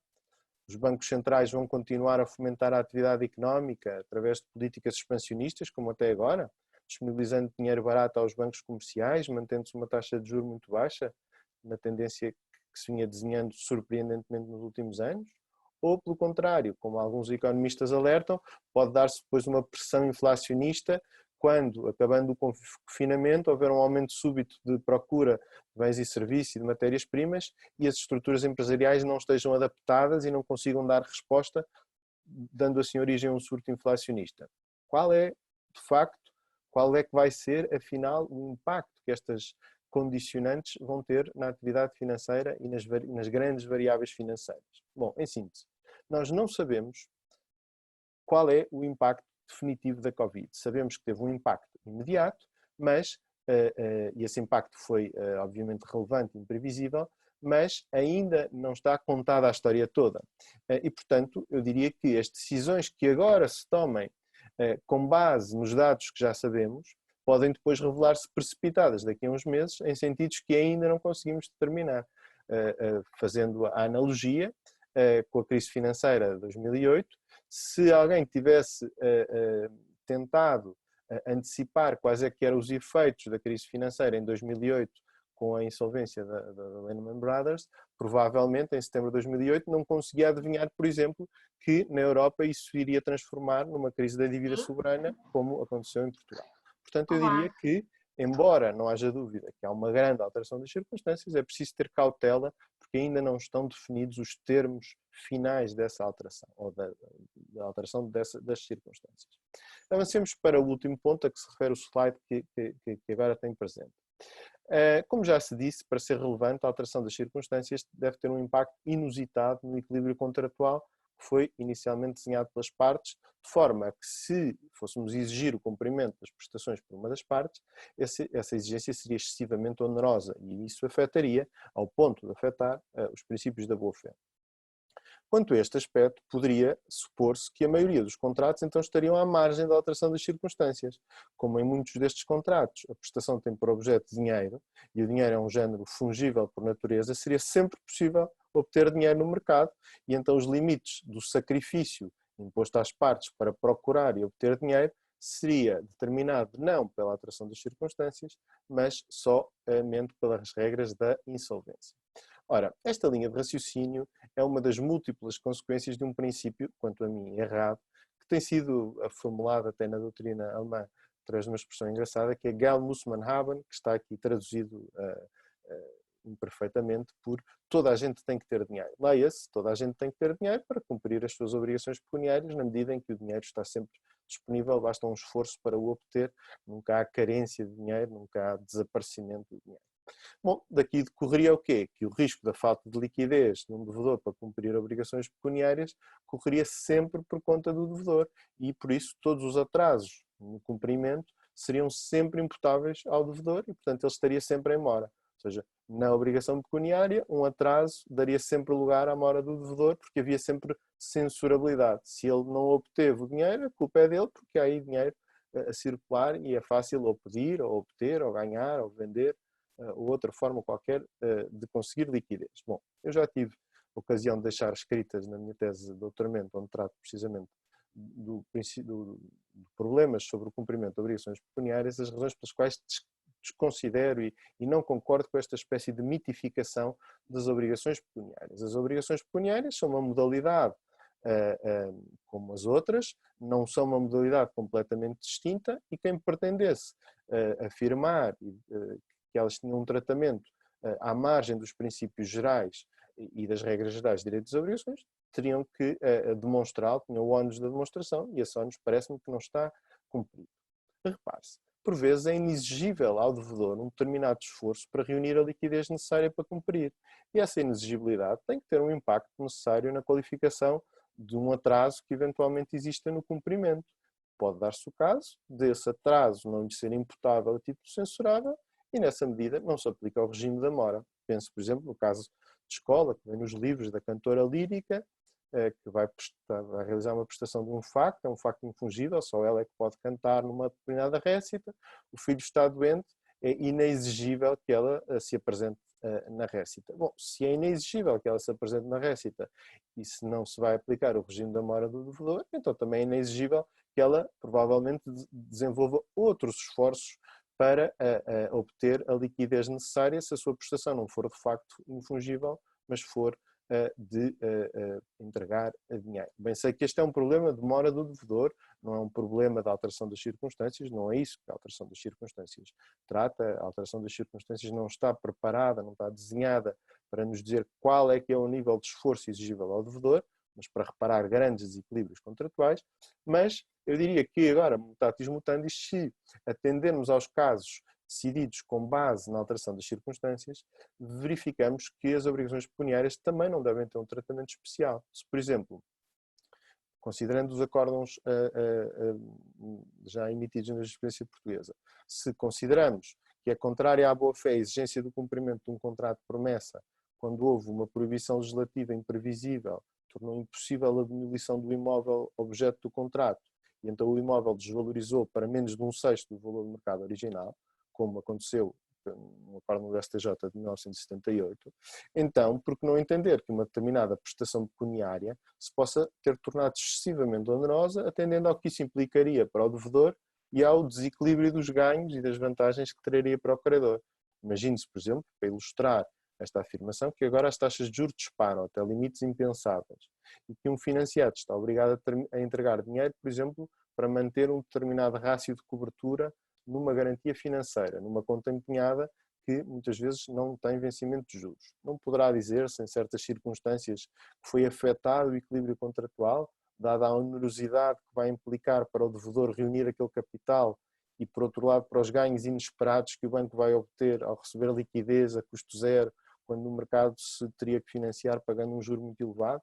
Os bancos centrais vão continuar a fomentar a atividade económica através de políticas expansionistas, como até agora, disponibilizando dinheiro barato aos bancos comerciais, mantendo-se uma taxa de juros muito baixa, na tendência que se vinha desenhando surpreendentemente nos últimos anos, ou, pelo contrário, como alguns economistas alertam, pode dar-se depois uma pressão inflacionista quando, acabando o confinamento, houver um aumento súbito de procura de bens e serviços e de matérias-primas e as estruturas empresariais não estejam adaptadas e não consigam dar resposta, dando assim origem a um surto inflacionista. Qual é, de facto, qual é que vai ser, afinal, o impacto que condicionantes vão ter na atividade financeira e nas grandes variáveis financeiras. Bom, em síntese, nós não sabemos qual é o impacto definitivo da Covid. Sabemos que teve um impacto imediato, mas e esse impacto foi obviamente relevante e imprevisível, mas ainda não está contada a história toda. E, portanto, eu diria que as decisões que agora se tomem com base nos dados que já sabemos, podem depois revelar-se precipitadas daqui a uns meses em sentidos que ainda não conseguimos determinar. Fazendo a analogia com a crise financeira de 2008, se alguém tivesse tentado antecipar quais é que eram os efeitos da crise financeira em 2008 com a insolvência da Lehman Brothers, provavelmente em setembro de 2008 não conseguia adivinhar, por exemplo, que na Europa isso iria transformar numa crise da dívida soberana, como aconteceu em Portugal. Portanto, eu diria que, embora não haja dúvida que há uma grande alteração das circunstâncias, é preciso ter cautela, porque ainda não estão definidos os termos finais dessa alteração, ou da alteração das circunstâncias. Avancemos para o último ponto a que se refere o slide que agora tem presente. Como já se disse, para ser relevante, a alteração das circunstâncias deve ter um impacto inusitado no equilíbrio contratual que foi inicialmente desenhado pelas partes, de forma que, se fôssemos exigir o cumprimento das prestações por uma das partes, essa exigência seria excessivamente onerosa e isso afetaria, ao ponto de afetar, os princípios da boa-fé. Quanto a este aspecto, poderia supor-se que a maioria dos contratos então estariam à margem da alteração das circunstâncias. Como em muitos destes contratos a prestação tem por objeto dinheiro, e o dinheiro é um género fungível por natureza, seria sempre possível obter dinheiro no mercado, e então os limites do sacrifício imposto às partes para procurar e obter dinheiro seria determinado não pela alteração das circunstâncias, mas somente pelas regras da insolvência. Ora, esta linha de raciocínio é uma das múltiplas consequências de um princípio, quanto a mim, errado, que tem sido formulado até na doutrina alemã, através de uma expressão engraçada, que é Geld muss man haben, que está aqui traduzido imperfeitamente por toda a gente tem que ter dinheiro. Leia-se, toda a gente tem que ter dinheiro para cumprir as suas obrigações pecuniárias, na medida em que o dinheiro está sempre disponível, basta um esforço para o obter, nunca há carência de dinheiro, nunca há desaparecimento de dinheiro. Bom, daqui decorreria o quê? Que o risco da falta de liquidez de um devedor para cumprir obrigações pecuniárias correria sempre por conta do devedor e, por isso, todos os atrasos no cumprimento seriam sempre imputáveis ao devedor e, portanto, ele estaria sempre em mora. Ou seja, na obrigação pecuniária, um atraso daria sempre lugar à mora do devedor porque havia sempre censurabilidade. Se ele não obteve o dinheiro, a culpa é dele porque há aí dinheiro a circular e é fácil ou pedir, ou obter, ou ganhar, ou vender, ou outra forma qualquer de conseguir liquidez. Bom, eu já tive a ocasião de deixar escritas na minha tese de doutoramento, onde trato precisamente de problemas sobre o cumprimento de obrigações pecuniárias, as razões pelas quais desconsidero e não concordo com esta espécie de mitificação das obrigações pecuniárias. As obrigações pecuniárias são uma modalidade como as outras, não são uma modalidade completamente distinta e quem pretendesse afirmar que elas tinham um tratamento à margem dos princípios gerais e das regras gerais de direitos e obrigações, teriam que demonstrá-lo, tinham o ónus da demonstração e esse ónus parece-me que não está cumprido. Repare-se, por vezes é inexigível ao devedor um determinado esforço para reunir a liquidez necessária para cumprir. E essa inexigibilidade tem que ter um impacto necessário na qualificação de um atraso que eventualmente exista no cumprimento. Pode dar-se o caso desse atraso não lhe ser imputável a título censurável e, nessa medida, não se aplica ao regime da mora. Penso, por exemplo, no caso de escola, que vem nos livros da cantora lírica, que vai realizar uma prestação de um facto, é um facto infungível, só ela é que pode cantar numa determinada récita, o filho está doente, é inexigível que ela se apresente na récita. Bom, se é inexigível que ela se apresente na récita e se não se vai aplicar o regime da mora do devedor, então também é inexigível que ela provavelmente desenvolva outros esforços para obter a liquidez necessária se a sua prestação não for de facto infungível, mas for de entregar dinheiro. Bem, sei que este é um problema de mora do devedor, não é um problema da alteração das circunstâncias, não é isso que a alteração das circunstâncias trata, a alteração das circunstâncias não está preparada, não está desenhada para nos dizer qual é que é o nível de esforço exigível ao devedor, mas para reparar grandes desequilíbrios contratuais, mas eu diria que agora, mutatis mutandis, se atendermos aos casos decididos com base na alteração das circunstâncias, verificamos que as obrigações pecuniárias também não devem ter um tratamento especial. Se, por exemplo, considerando os acórdãos já emitidos na jurisprudência portuguesa, se consideramos que é contrária à boa-fé a exigência do cumprimento de um contrato de promessa, quando houve uma proibição legislativa imprevisível, tornou impossível a demolição do imóvel objeto do contrato, e então o imóvel desvalorizou para menos de 1/6 do valor do mercado original, como aconteceu no acórdão do STJ de 1978, então, por que não entender que uma determinada prestação pecuniária se possa ter tornado excessivamente onerosa, atendendo ao que isso implicaria para o devedor e ao desequilíbrio dos ganhos e das vantagens que traria para o credor. Imagine-se, por exemplo, para ilustrar esta afirmação, que agora as taxas de juros disparam até limites impensáveis e que um financiado está obrigado a entregar dinheiro, por exemplo, para manter um determinado rácio de cobertura numa garantia financeira, numa conta empenhada que muitas vezes não tem vencimento de juros. Não poderá dizer-se, em certas circunstâncias, que foi afetado o equilíbrio contratual, dada a onerosidade que vai implicar para o devedor reunir aquele capital e, por outro lado, para os ganhos inesperados que o banco vai obter ao receber liquidez a custo zero, quando no mercado se teria que financiar pagando um juro muito elevado?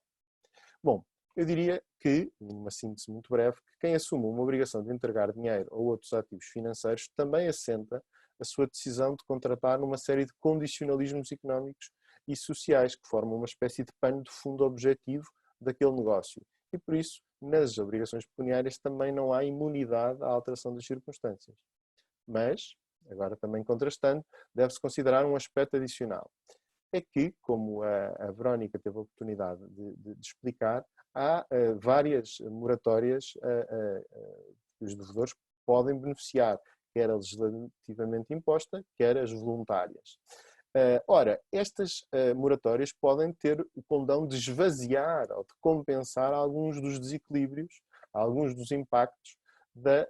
Bom, eu diria que, numa síntese muito breve, que quem assume uma obrigação de entregar dinheiro ou outros ativos financeiros também assenta a sua decisão de contratar numa série de condicionalismos económicos e sociais que formam uma espécie de pano de fundo objetivo daquele negócio. E por isso, nas obrigações pecuniárias também não há imunidade à alteração das circunstâncias. Mas, agora também contrastando, deve-se considerar um aspecto adicional. É que, como a Verónica teve a oportunidade de explicar, há várias moratórias que os devedores podem beneficiar, quer a legislativamente imposta, quer as voluntárias. Ora, estas moratórias podem ter o condão de esvaziar ou de compensar alguns dos desequilíbrios, alguns dos impactos da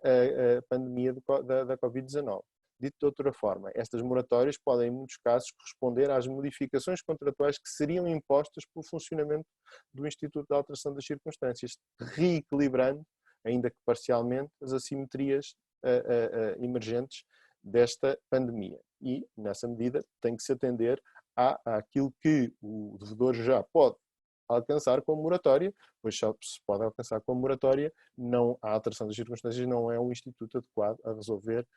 pandemia da Covid-19. Dito de outra forma, estas moratórias podem, em muitos casos, corresponder às modificações contratuais que seriam impostas pelo funcionamento do Instituto de Alteração das Circunstâncias, reequilibrando, ainda que parcialmente, as assimetrias emergentes desta pandemia. E, nessa medida, tem que se atender àquilo que o devedor já pode alcançar com moratória, pois só se pode alcançar com moratória, a alteração das circunstâncias não é um instituto adequado a resolver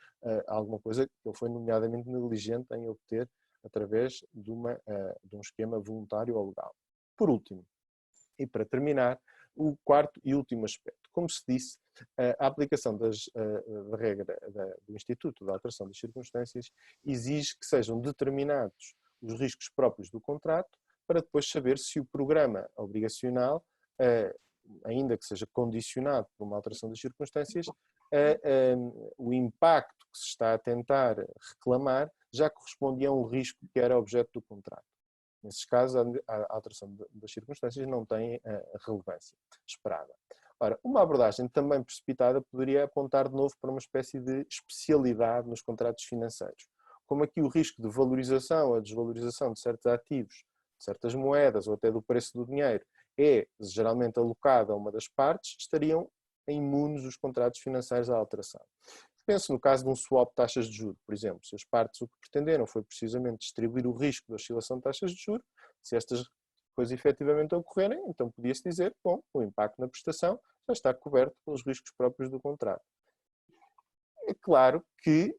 alguma coisa que ele foi nomeadamente negligente em obter através de um esquema voluntário ou legal. Por último, e para terminar, o quarto e último aspecto. Como se disse, a aplicação da regra do Instituto de Alteração das Circunstâncias exige que sejam determinados os riscos próprios do contrato, para depois saber se o programa obrigacional, ainda que seja condicionado por uma alteração das circunstâncias, o impacto que se está a tentar reclamar já correspondia a um risco que era objeto do contrato. Nesses casos, a alteração das circunstâncias não tem a relevância esperada. Ora, uma abordagem também precipitada poderia apontar de novo para uma espécie de especialidade nos contratos financeiros. Como aqui o risco de valorização ou desvalorização de certos ativos, de certas moedas ou até do preço do dinheiro é geralmente alocado a uma das partes, estariam imunes os contratos financeiros à alteração. Pense no caso de um swap de taxas de juros, por exemplo. Se as partes o que pretenderam foi precisamente distribuir o risco da oscilação de taxas de juros, se estas coisas efetivamente ocorrerem, então podia-se dizer, bom, o impacto na prestação já está coberto pelos riscos próprios do contrato. É claro que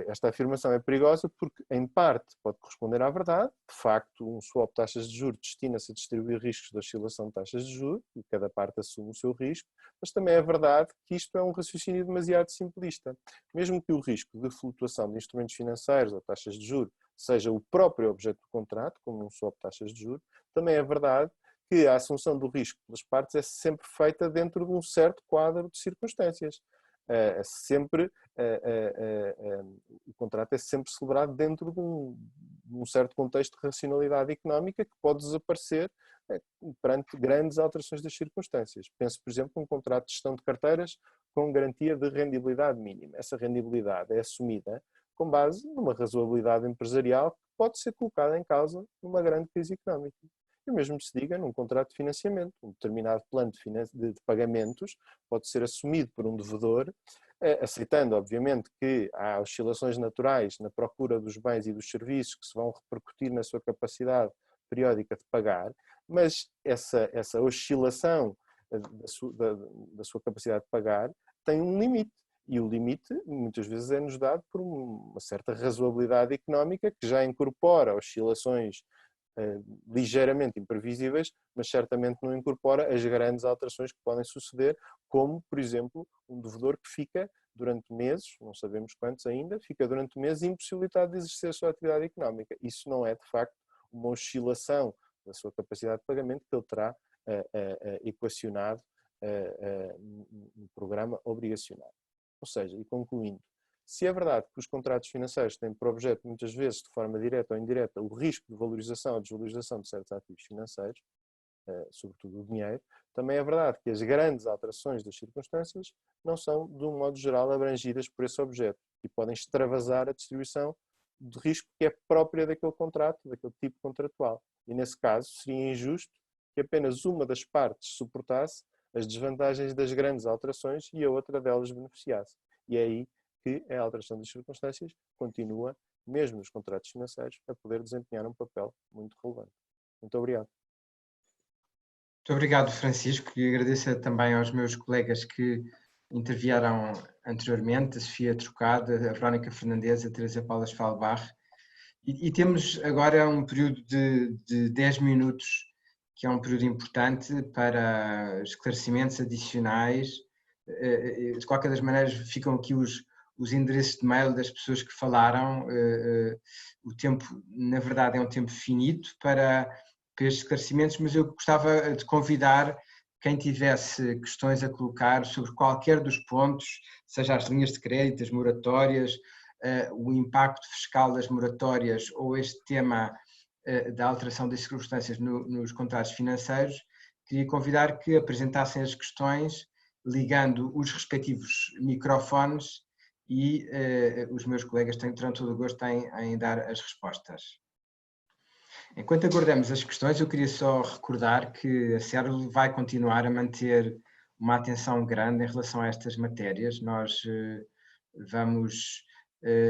esta afirmação é perigosa porque, em parte, pode corresponder à verdade. De facto, um swap de taxas de juros destina-se a distribuir riscos de oscilação de taxas de juros e cada parte assume o seu risco, mas também é verdade que isto é um raciocínio demasiado simplista. Mesmo que o risco de flutuação de instrumentos financeiros ou taxas de juros seja o próprio objeto do contrato, como um swap de taxas de juros, também é verdade que a assunção do risco pelas partes é sempre feita dentro de um certo quadro de circunstâncias. O contrato é sempre celebrado dentro de um certo contexto de racionalidade económica que pode desaparecer perante grandes alterações das circunstâncias. Pense, por exemplo, num contrato de gestão de carteiras com garantia de rendibilidade mínima. Essa rendibilidade é assumida com base numa razoabilidade empresarial que pode ser colocada em causa numa grande crise económica. E o mesmo se diga num contrato de financiamento. Um determinado plano de pagamentos pode ser assumido por um devedor aceitando, obviamente, que há oscilações naturais na procura dos bens e dos serviços que se vão repercutir na sua capacidade periódica de pagar, mas essa oscilação da sua capacidade de pagar tem um limite. E o limite, muitas vezes, é-nos dado por uma certa razoabilidade económica que já incorpora oscilações ligeiramente imprevisíveis, mas certamente não incorpora as grandes alterações que podem suceder, como, por exemplo, um devedor que fica durante meses, não sabemos quantos ainda, fica durante meses impossibilitado de exercer a sua atividade económica. Isso não é, de facto, uma oscilação da sua capacidade de pagamento que ele terá equacionado no programa obrigacional. Ou seja, e concluindo, se é verdade que os contratos financeiros têm por objeto, muitas vezes, de forma direta ou indireta, o risco de valorização ou desvalorização de certos ativos financeiros, sobretudo o dinheiro, também é verdade que as grandes alterações das circunstâncias não são, de um modo geral, abrangidas por esse objeto e podem extravasar a distribuição de risco que é própria daquele contrato, daquele tipo contratual. E, nesse caso, seria injusto que apenas uma das partes suportasse as desvantagens das grandes alterações e a outra delas beneficiasse. E é aí que a alteração das circunstâncias continua, mesmo nos contratos financeiros, a poder desempenhar um papel muito relevante. Muito obrigado. Muito obrigado, Francisco, e agradeço também aos meus colegas que intervieram anteriormente, a Sofia Trocada, a Verónica Fernandes, a Teresa Paula Schwalbach. E temos agora um período de 10 minutos, que é um período importante para esclarecimentos adicionais. De qualquer das maneiras, ficam aqui os endereços de mail das pessoas que falaram. O tempo, na verdade, é um tempo finito para estes esclarecimentos, mas eu gostava de convidar quem tivesse questões a colocar sobre qualquer dos pontos, seja as linhas de crédito, as moratórias, o impacto fiscal das moratórias ou este tema da alteração das circunstâncias nos contratos financeiros, queria convidar que apresentassem as questões ligando os respectivos microfones e os meus colegas terão todo o gosto em dar as respostas. Enquanto aguardamos as questões, eu queria só recordar que a CERL vai continuar a manter uma atenção grande em relação a estas matérias. Nós vamos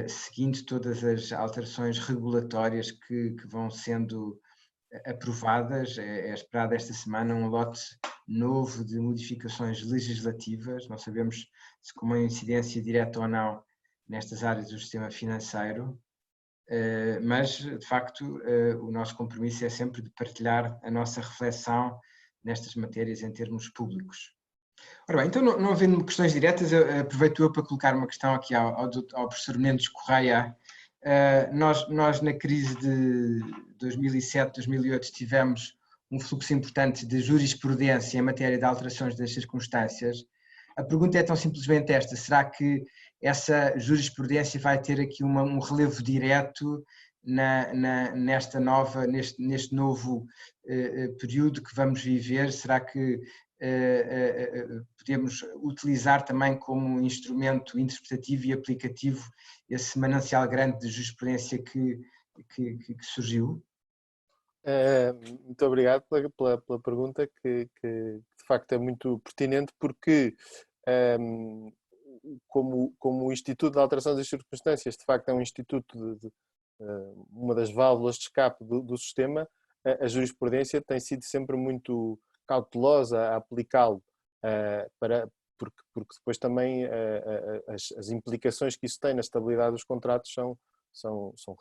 seguindo todas as alterações regulatórias que vão sendo aprovadas. É esperado esta semana um lote novo de modificações legislativas. Não sabemos se com uma incidência direta ou não nestas áreas do sistema financeiro. Mas, de facto, o nosso compromisso é sempre de partilhar a nossa reflexão nestas matérias em termos públicos. Ora bem, então, não havendo questões diretas, aproveito eu para colocar uma questão aqui ao professor Mendes Correia. Nós, na crise de 2007, 2008, tivemos um fluxo importante de jurisprudência em matéria de alterações das circunstâncias. A pergunta é tão simplesmente esta: será que essa jurisprudência vai ter aqui um relevo direto neste novo período que vamos viver? Será que podemos utilizar também como instrumento interpretativo e aplicativo esse manancial grande de jurisprudência que surgiu? Muito obrigado pela pergunta, que de facto é muito pertinente, porque como o Instituto de Alteração das Circunstâncias de facto é um instituto uma das válvulas de escape do sistema, a jurisprudência tem sido sempre muito cautelosa a aplicá-lo, porque depois também as implicações que isso tem na estabilidade dos contratos são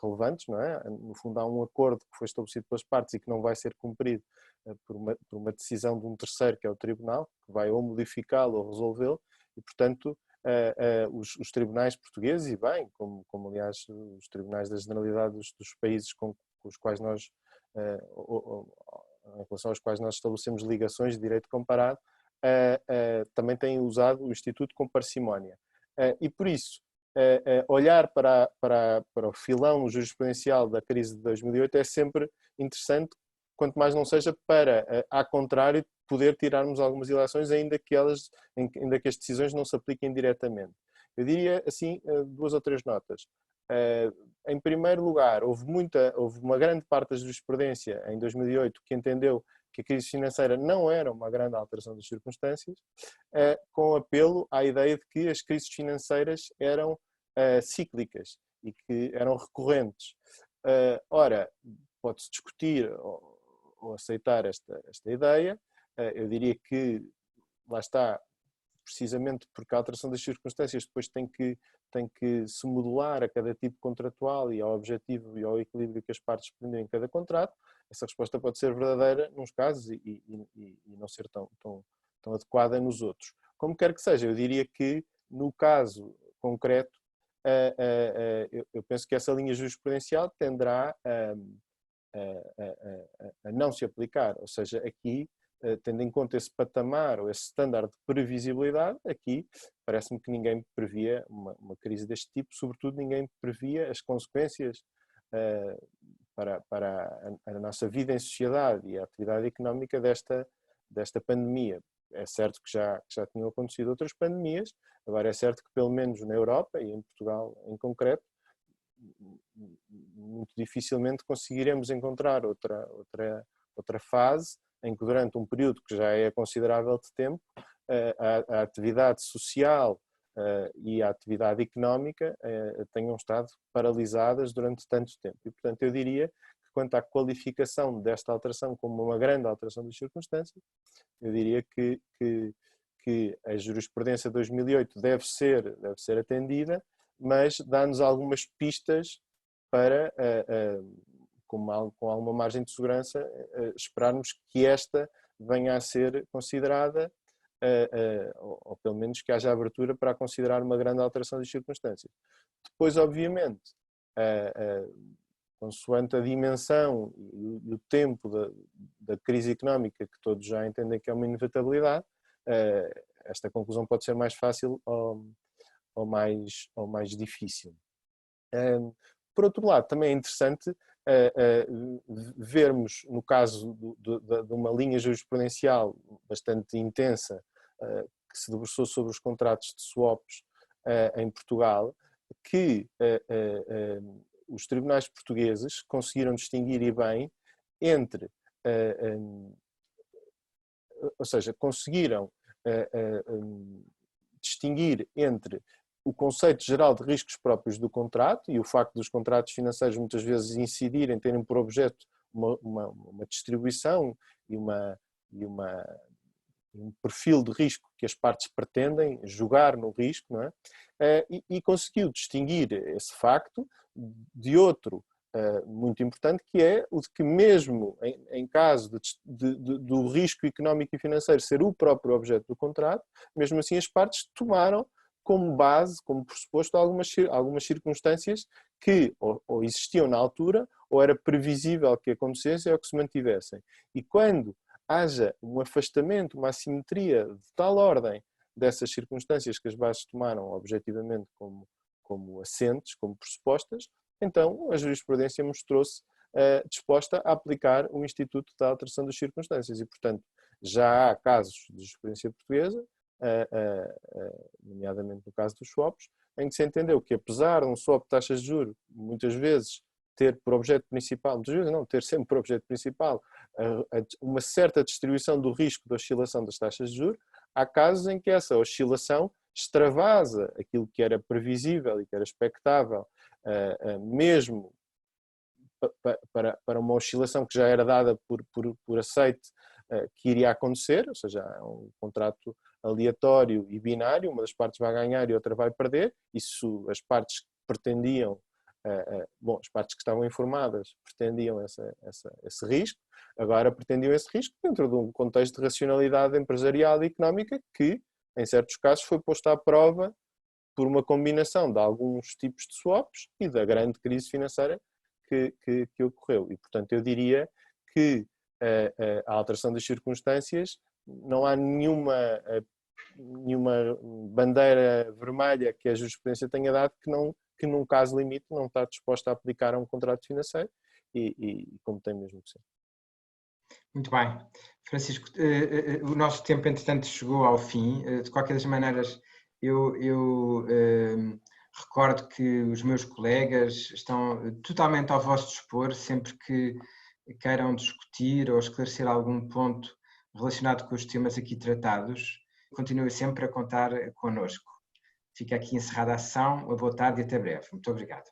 relevantes, não é? No fundo há um acordo que foi estabelecido pelas partes e que não vai ser cumprido por uma decisão de um terceiro, que é o tribunal, que vai ou modificá-lo ou resolvê-lo, e portanto os tribunais portugueses, e bem, como aliás os tribunais da generalidade dos países com os quais nós, em relação aos quais nós estabelecemos ligações de direito comparado, também têm usado o Instituto com parcimónia. E por isso, olhar para o filão jurisprudencial da crise de 2008 é sempre interessante, quanto mais não seja para, ao contrário, poder tirarmos algumas ilações, ainda que as decisões não se apliquem diretamente. Eu diria assim 2 ou 3 notas. Em primeiro lugar, houve uma grande parte da jurisprudência em 2008 que entendeu que a crise financeira não era uma grande alteração das circunstâncias, com apelo à ideia de que as crises financeiras eram cíclicas e que eram recorrentes. Ora, pode-se discutir ou aceitar esta ideia. Eu diria que, lá está, precisamente porque a alteração das circunstâncias depois tem que se modular a cada tipo contratual e ao objetivo e ao equilíbrio que as partes pretendem em cada contrato. Essa resposta pode ser verdadeira nos casos e não ser tão adequada nos outros. Como quer que seja, eu diria que no caso concreto, eu penso que essa linha jurisprudencial tenderá a não se aplicar, ou seja, aqui, tendo em conta esse patamar ou esse standard de previsibilidade, aqui parece-me que ninguém previa uma crise deste tipo, sobretudo ninguém previa as consequências para a nossa vida em sociedade e a atividade económica desta pandemia. É certo que já tinham acontecido outras pandemias, agora é certo que pelo menos na Europa e em Portugal em concreto, muito dificilmente conseguiremos encontrar outra fase em que durante um período que já é considerável de tempo, a atividade social e a atividade económica tenham estado paralisadas durante tanto tempo. E, portanto, eu diria que quanto à qualificação desta alteração como uma grande alteração das circunstâncias, eu diria que a jurisprudência de 2008 deve ser atendida, mas dá-nos algumas pistas para, com alguma margem de segurança, esperarmos que esta venha a ser considerada, ou pelo menos que haja abertura para considerar uma grande alteração das circunstâncias. Depois, obviamente, consoante a dimensão e o tempo da crise económica, que todos já entendem que é uma inevitabilidade, esta conclusão pode ser mais fácil ou mais difícil. Por outro lado, também é interessante vermos, no caso de uma linha jurisprudencial bastante intensa, que se debruçou sobre os contratos de swaps em Portugal, que os tribunais portugueses conseguiram distinguir e bem entre, ou seja, conseguiram distinguir entre o conceito geral de riscos próprios do contrato e o facto dos contratos financeiros muitas vezes incidirem, terem por objeto uma distribuição e um perfil de risco que as partes pretendem jogar no risco, não é? E conseguiu distinguir esse facto de outro muito importante, que é o de que mesmo em caso do risco económico e financeiro ser o próprio objeto do contrato, mesmo assim as partes tomaram como base, como pressuposto, algumas circunstâncias que ou existiam na altura ou era previsível que acontecessem ou que se mantivessem. E quando haja um afastamento, uma assimetria de tal ordem dessas circunstâncias que as bases tomaram objetivamente como assentes, como pressupostas, então a jurisprudência mostrou-se disposta a aplicar o Instituto da Alteração das Circunstâncias e, portanto, já há casos de jurisprudência portuguesa, nomeadamente no caso dos swaps, em que se entendeu que apesar de um swap de taxas de juros muitas vezes ter por objeto principal, muitas vezes não, ter sempre por objeto principal uma certa distribuição do risco da oscilação das taxas de juros, há casos em que essa oscilação extravasa aquilo que era previsível e que era expectável, mesmo para uma oscilação que já era dada por aceite que iria acontecer, ou seja, é um contrato aleatório e binário, uma das partes vai ganhar e outra vai perder. Isso as partes pretendiam, as partes que estavam informadas pretendiam esse risco, agora pretendiam esse risco dentro de um contexto de racionalidade empresarial e económica que, em certos casos, foi posto à prova por uma combinação de alguns tipos de swaps e da grande crise financeira que ocorreu. E, portanto, eu diria que a alteração das circunstâncias, não há nenhuma bandeira vermelha que a jurisprudência tenha dado que num caso limite não está disposta a aplicar a um contrato financeiro e como tem mesmo que ser. Muito bem. Francisco, o nosso tempo, entretanto, chegou ao fim. De qualquer das maneiras, eu recordo que os meus colegas estão totalmente ao vosso dispor, sempre que queiram discutir ou esclarecer algum ponto relacionado com os temas aqui tratados, continue sempre a contar connosco. Fica aqui encerrada a sessão. Uma boa tarde e até breve. Muito obrigado.